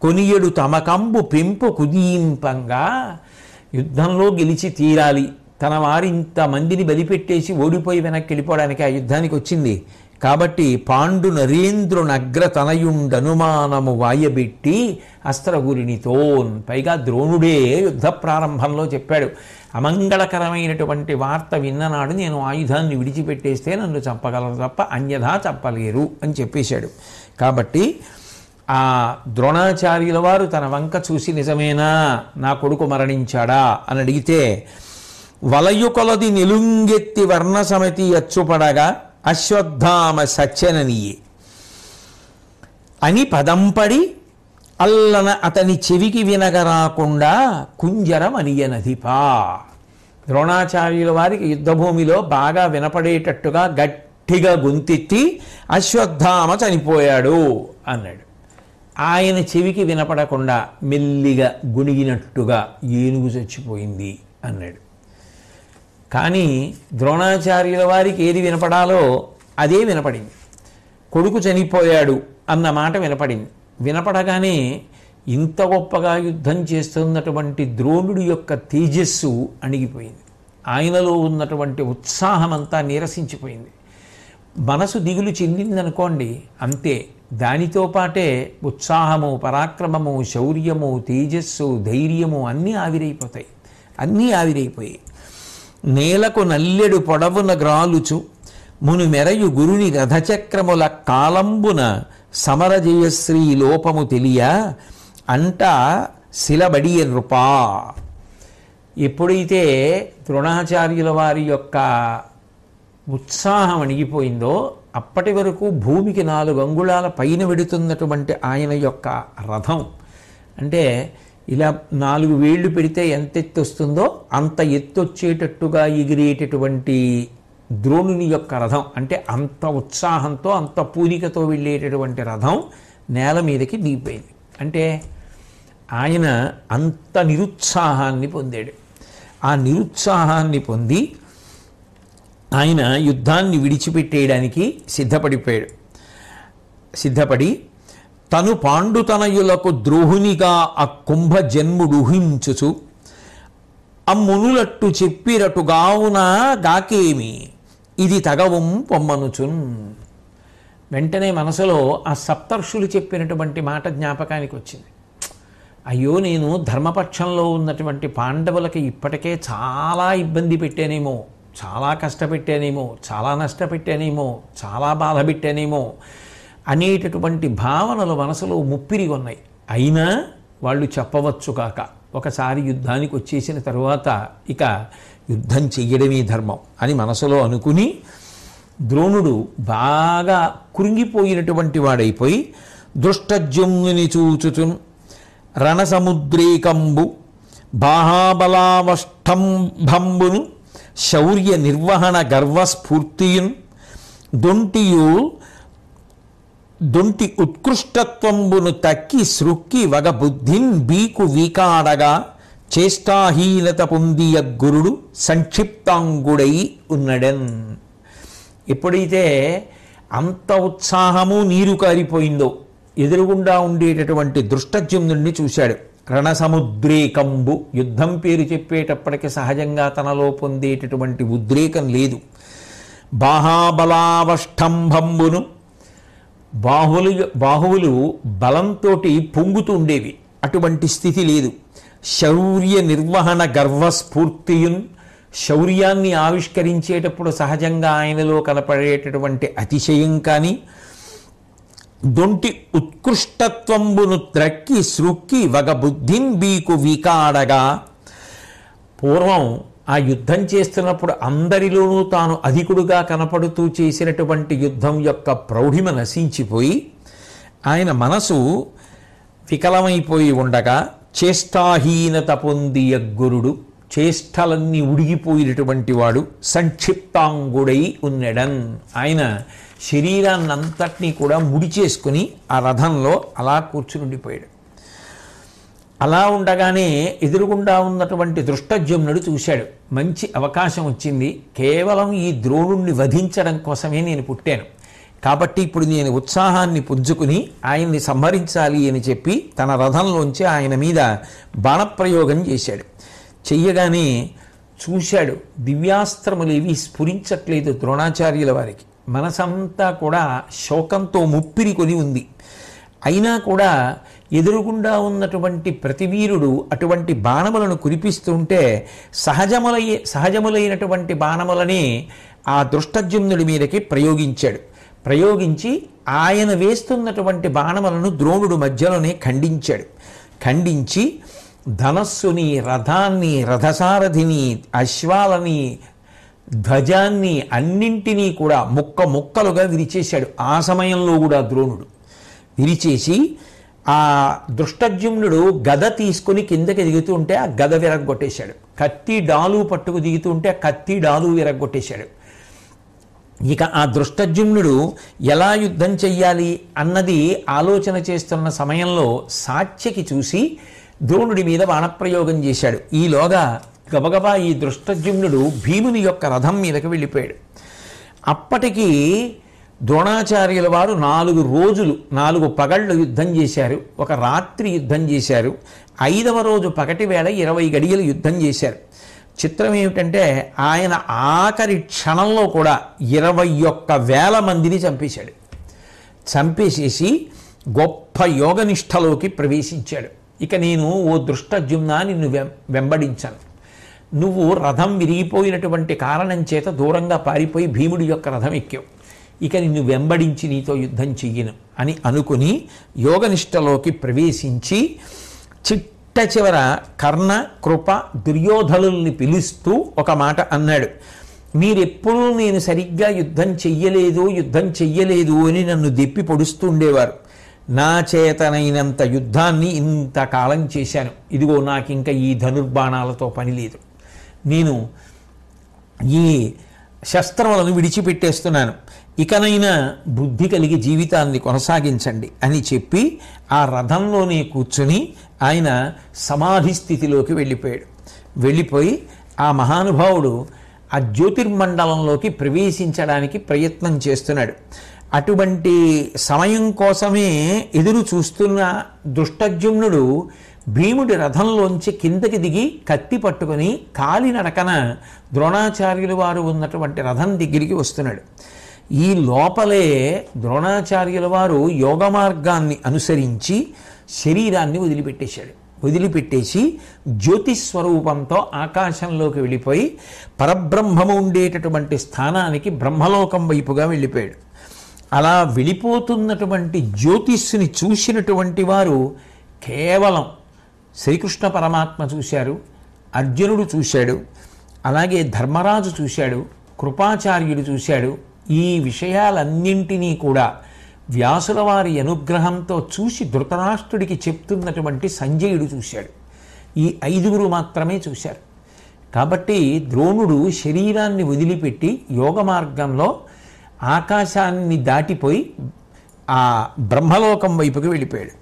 కొనియడు తమకంబు పెంపు కుదీంపంగా, యుద్ధంలో గెలిచి తీరాలి. తన వారి ఇంతమందిని బలిపెట్టేసి ఓడిపోయి వెనక్కి వెళ్ళిపోవడానికి ఆ యుద్ధానికి వచ్చింది. కాబట్టి పాండు నరేంద్రునగ్ర తనయుండనుమానము వాయబెట్టి అస్త్రగురినితో. పైగా ద్రోణుడే యుద్ధ ప్రారంభంలో చెప్పాడు, అమంగళకరమైనటువంటి వార్త విన్ననాడు నేను ఆయుధాన్ని విడిచిపెట్టేస్తే నన్ను చంపగలరు తప్ప అన్యథా చంపలేరు అని చెప్పేశాడు. కాబట్టి ఆ ద్రోణాచార్యుల వారు తన వంక చూసి నిజమేనా నా కొడుకు మరణించాడా అని అడిగితే, వలయు కొలది నిలుంగెత్తి వర్ణ సమితి అచ్చుపడగా అశ్వత్థామ సత్యననియే అని పదంపడి అల్లన అతని చెవికి వినగరాకుండా కుంజరమనియనధిపా. ద్రోణాచార్యుల వారికి యుద్ధభూమిలో బాగా వినపడేటట్టుగా గట్టిగా గొంతెత్తి అశ్వత్థామ చనిపోయాడు అన్నాడు. ఆయన చెవికి వినపడకుండా మెల్లిగా గుణిగినట్టుగా ఏనుగు చచ్చిపోయింది అన్నాడు. కానీ ద్రోణాచార్యుల వారికి ఏది వినపడాలో అదే వినపడింది. కొడుకు చనిపోయాడు అన్న మాట వినపడింది. వినపడగానే ఇంత గొప్పగా యుద్ధం చేస్తున్నటువంటి ద్రోణుడి యొక్క తేజస్సు అణిగిపోయింది. ఆయనలో ఉన్నటువంటి ఉత్సాహమంతా నీరసించిపోయింది. మనసు దిగులు చెందిందనుకోండి అంతే, దానితో పాటే ఉత్సాహము, పరాక్రమము, శౌర్యము, తేజస్సు, ధైర్యము అన్నీ ఆవిరైపోతాయి. అన్నీ ఆవిరైపోయాయి. నేలకు నల్లెడు పొడవున గ్రాలుచు మును మెరయు గురుని రథచక్రముల కాలంబున సమరజయశ్రీ లోపము తెలియ అంట శిలబడియ నృపా. ఎప్పుడైతే ద్రోణాచార్యుల వారి యొక్క ఉత్సాహం అణిగిపోయిందో అప్పటి వరకు భూమికి 4 అంగుళాల పైన వెడుతున్నటువంటి ఆయన యొక్క రథం, అంటే ఇలా 4 వేళ్లు పెడితే ఎంత ఎత్తు వస్తుందో అంత ఎత్తు వచ్చేటట్టుగా ఎగిరేటటువంటి ద్రోణుని యొక్క రథం, అంటే అంత ఉత్సాహంతో అంత పూనికతో వెళ్ళేటటువంటి రథం నేల మీదకి దిగిపోయింది. అంటే ఆయన అంత నిరుత్సాహాన్ని పొందాడు. ఆ నిరుత్సాహాన్ని పొంది ఆయన యుద్ధాన్ని విడిచిపెట్టేయడానికి సిద్ధపడి తను పాండుతనయులకు ద్రోహునిగా ఆ కుంభ జన్ముడుహించుచు అమ్మునులట్టు చెప్పిరటుగావున గాకేమి ఇది తగవం పొమ్మనుచున్. వెంటనే మనసులో ఆ సప్తర్షులు చెప్పినటువంటి మాట జ్ఞాపకానికి వచ్చింది. అయ్యో, నేను ధర్మపక్షంలో ఉన్నటువంటి పాండవులకి ఇప్పటికే చాలా ఇబ్బంది పెట్టానేమో, చాలా కష్టపెట్టానేమో, చాలా నష్టపెట్టానేమో, చాలా బాధ పెట్టానేమో అనేటటువంటి భావనలు మనసులో ముప్పిరి ఉన్నాయి. అయినా వాళ్ళు చెప్పవచ్చు కాక ఒకసారి యుద్ధానికి వచ్చేసిన తరువాత ఇక యుద్ధం చెయ్యడమే ధర్మం అని మనసులో అనుకుని ద్రోణుడు బాగా కృంగిపోయినటువంటి వాడైపోయి దృష్టజుమ్నుని చూచుచున్ రణసముద్రేకంబు బాహాబలావష్టంభంబును శౌర్య నిర్వహణ గర్వస్ఫూర్తియున్ దొంటి ఉత్కృష్టత్వంబును తక్కి సృక్కి వగ బుద్ధిన్ బీకు వీకాడగా చేష్టాహీనత పొందియ గురుడు సంక్షిప్తాంగుడై ఉన్నడన్. ఎప్పుడైతే అంత ఉత్సాహము నీరు కారిపోయిందో ఎదురుగుండా ఉండేటటువంటి దృష్టజుమ్నుడిని చూశాడు. రణసముద్రేకంబు, యుద్ధం పేరు చెప్పేటప్పటికి సహజంగా తనలో పొందేటటువంటి ఉద్రేకం లేదు. బాహాబలావష్టంభంబును, బాహువులు బలంతో పొంగుతూ ఉండేవి, అటువంటి స్థితి లేదు. శౌర్య నిర్వహణ గర్వస్ఫూర్తియున్, శౌర్యాన్ని ఆవిష్కరించేటప్పుడు సహజంగా ఆయనలో కనపడేటటువంటి అతిశయం కానీ, దొంటి ఉత్కృష్టత్వంబును త్రక్కి సృక్కి వగ బుద్ధిన్ బీకు వీకాడగా, పూర్వం ఆ యుద్ధం చేస్తున్నప్పుడు అందరిలోనూ తాను అధికుడుగా కనపడుతూ చేసినటువంటి యుద్ధం యొక్క ప్రౌఢిమ నశించిపోయి ఆయన మనసు వికలమైపోయి ఉండగా చేష్టాహీనత పొందియ గురుడు, చేష్టలన్నీ ఉడిగిపోయినటువంటి వాడు సంక్షిప్తాంగుడై ఉన్నడన్. ఆయన శరీరాన్నంతటినీ కూడా ముడి చేసుకుని ఆ రథంలో అలా కూర్చునుండిపోయాడు. అలా ఉండగానే ఎదురుగుండా ఉన్నటువంటి దృష్టజుమ్నుడు చూశాడు, మంచి అవకాశం వచ్చింది, కేవలం ఈ ద్రోణుణ్ణి వధించడం కోసమే నేను పుట్టాను, కాబట్టి ఇప్పుడు నేను ఉత్సాహాన్ని పుంజుకుని ఆయన్ని సంహరించాలి అని చెప్పి తన రథంలోంచి ఆయన మీద బాణప్రయోగం చేశాడు. చెయ్యగానే చూశాడు, దివ్యాస్త్రములేవి స్ఫురించట్లేదు ద్రోణాచార్యుల వారికి. మనసంతా కూడా శోకంతో ముప్పిరి కొని ఉంది. అయినా కూడా ఎదురుగుండా ఉన్నటువంటి ప్రతివీరుడు అటువంటి బాణములను కురిపిస్తుంటే సహజములైనటువంటి బాణములని ఆ దృష్టజుమ్నుడి మీదకి ప్రయోగించాడు. ప్రయోగించి ఆయన వేస్తున్నటువంటి బాణములను ద్రోణుడు మధ్యలోనే ఖండించాడు. ఖండించి ధనస్సుని, రథాన్ని, రథసారథిని, అశ్వాలని, ధ్వజాన్ని అన్నింటినీ కూడా ముక్కలుగా విరిచేశాడు. ఆ సమయంలో కూడా ద్రోణుడు విరిచేసి ఆ దృష్టజుమ్నుడు గద తీసుకుని కిందకి దిగుతూ ఉంటే ఆ గద విరగ్గొట్టేశాడు. కత్తి డాలు పట్టుకు దిగుతూ ఉంటే ఆ కత్తి డాలు విరగ్గొట్టేశాడు. ఇక ఆ దృష్టజుమ్నుడు ఎలా యుద్ధం చెయ్యాలి అన్నది ఆలోచన చేస్తున్న సమయంలో సాత్యకి చూసి ద్రోణుడి మీద బాణప్రయోగం చేశాడు. ఈలోగా గబగబా ఈ దృష్టజుమ్నుడు భీముని యొక్క రథం మీదకి వెళ్ళిపోయాడు. అప్పటికి ద్రోణాచార్యుల వారు 4 రోజులు 4 పగళ్ళు యుద్ధం చేశారు, ఒక రాత్రి యుద్ధం చేశారు. 5వ రోజు పగటి వేళ 20 గడియలు యుద్ధం చేశారు. చిత్రం ఏమిటంటే ఆయన ఆఖరి క్షణంలో కూడా 21,000 మందిని చంపేశాడు. చంపేసేసి గొప్ప యోగనిష్టలోకి ప్రవేశించాడు. ఇక నేను ఓ దృష్టజుమ్నా నిన్ను వెంబడించాను, నువ్వు రథం విరిగిపోయినటువంటి కారణం చేత దూరంగా పారిపోయి భీముడి యొక్క రథం ఎక్కావు, ఇక నిన్ను వెంబడించి నీతో యుద్ధం చెయ్యను అని అనుకుని యోగనిష్టలోకి ప్రవేశించి చిట్ట చివర కర్ణ, కృప, దుర్యోధనుల్ని పిలుస్తూ ఒక మాట అన్నాడు. మీరెప్పుడూ నేను సరిగ్గా యుద్ధం చెయ్యలేదు అని నన్ను దెప్పి పొడుస్తూ ఉండేవారు. నా చేతనైనంత యుద్ధాన్ని ఇంతకాలం చేశాను, ఇదిగో నాకు ఇంకా ఈ ధనుర్బాణాలతో పని లేదు, నేను ఈ శస్త్రములను విడిచిపెట్టేస్తున్నాను, ఇకనైనా బుద్ధి కలిగి జీవితాన్ని కొనసాగించండి అని చెప్పి ఆ రథంలోనే కూర్చుని ఆయన సమాధి స్థితిలోకి వెళ్ళిపోయాడు. వెళ్ళిపోయి ఆ మహానుభావుడు ఆ జ్యోతిర్మండలంలోకి ప్రవేశించడానికి ప్రయత్నం చేస్తున్నాడు. అటువంటి సమయం కోసమే ఎదురు చూస్తున్న దృష్టజుమ్నుడు భీముడి రథంలోంచి కిందకి దిగి కత్తి పట్టుకొని కాలినడకన ద్రోణాచార్యుల వారు ఉన్నటువంటి రథం దగ్గరికి వస్తున్నాడు. ఈ లోపలే ద్రోణాచార్యుల వారు యోగ మార్గాన్ని అనుసరించి శరీరాన్ని వదిలిపెట్టేసి జ్యోతిస్వరూపంతో ఆకాశంలోకి వెళ్ళిపోయి పరబ్రహ్మము ఉండేటటువంటి స్థానానికి బ్రహ్మలోకం వైపుగా వెళ్ళిపోయాడు. అలా వెళ్ళిపోతున్నటువంటి జ్యోతిస్సుని చూసినటువంటి వారు కేవలం శ్రీకృష్ణ పరమాత్మ చూశారు, అర్జునుడు చూశాడు, అలాగే ధర్మరాజు చూశాడు, కృపాచార్యుడు చూశాడు. ఈ విషయాలన్నింటినీ కూడా వ్యాసుల వారి అనుగ్రహంతో చూసి ధృతరాష్ట్రుడికి చెప్తున్నటువంటి సంజయుడు చూశాడు. ఈ 5గురు మాత్రమే చూశారు. కాబట్టి ద్రోణుడు శరీరాన్ని వదిలిపెట్టి యోగ మార్గంలో ఆకాశాన్ని దాటిపోయి ఆ బ్రహ్మలోకం వైపుకి వెళ్ళిపోయాడు.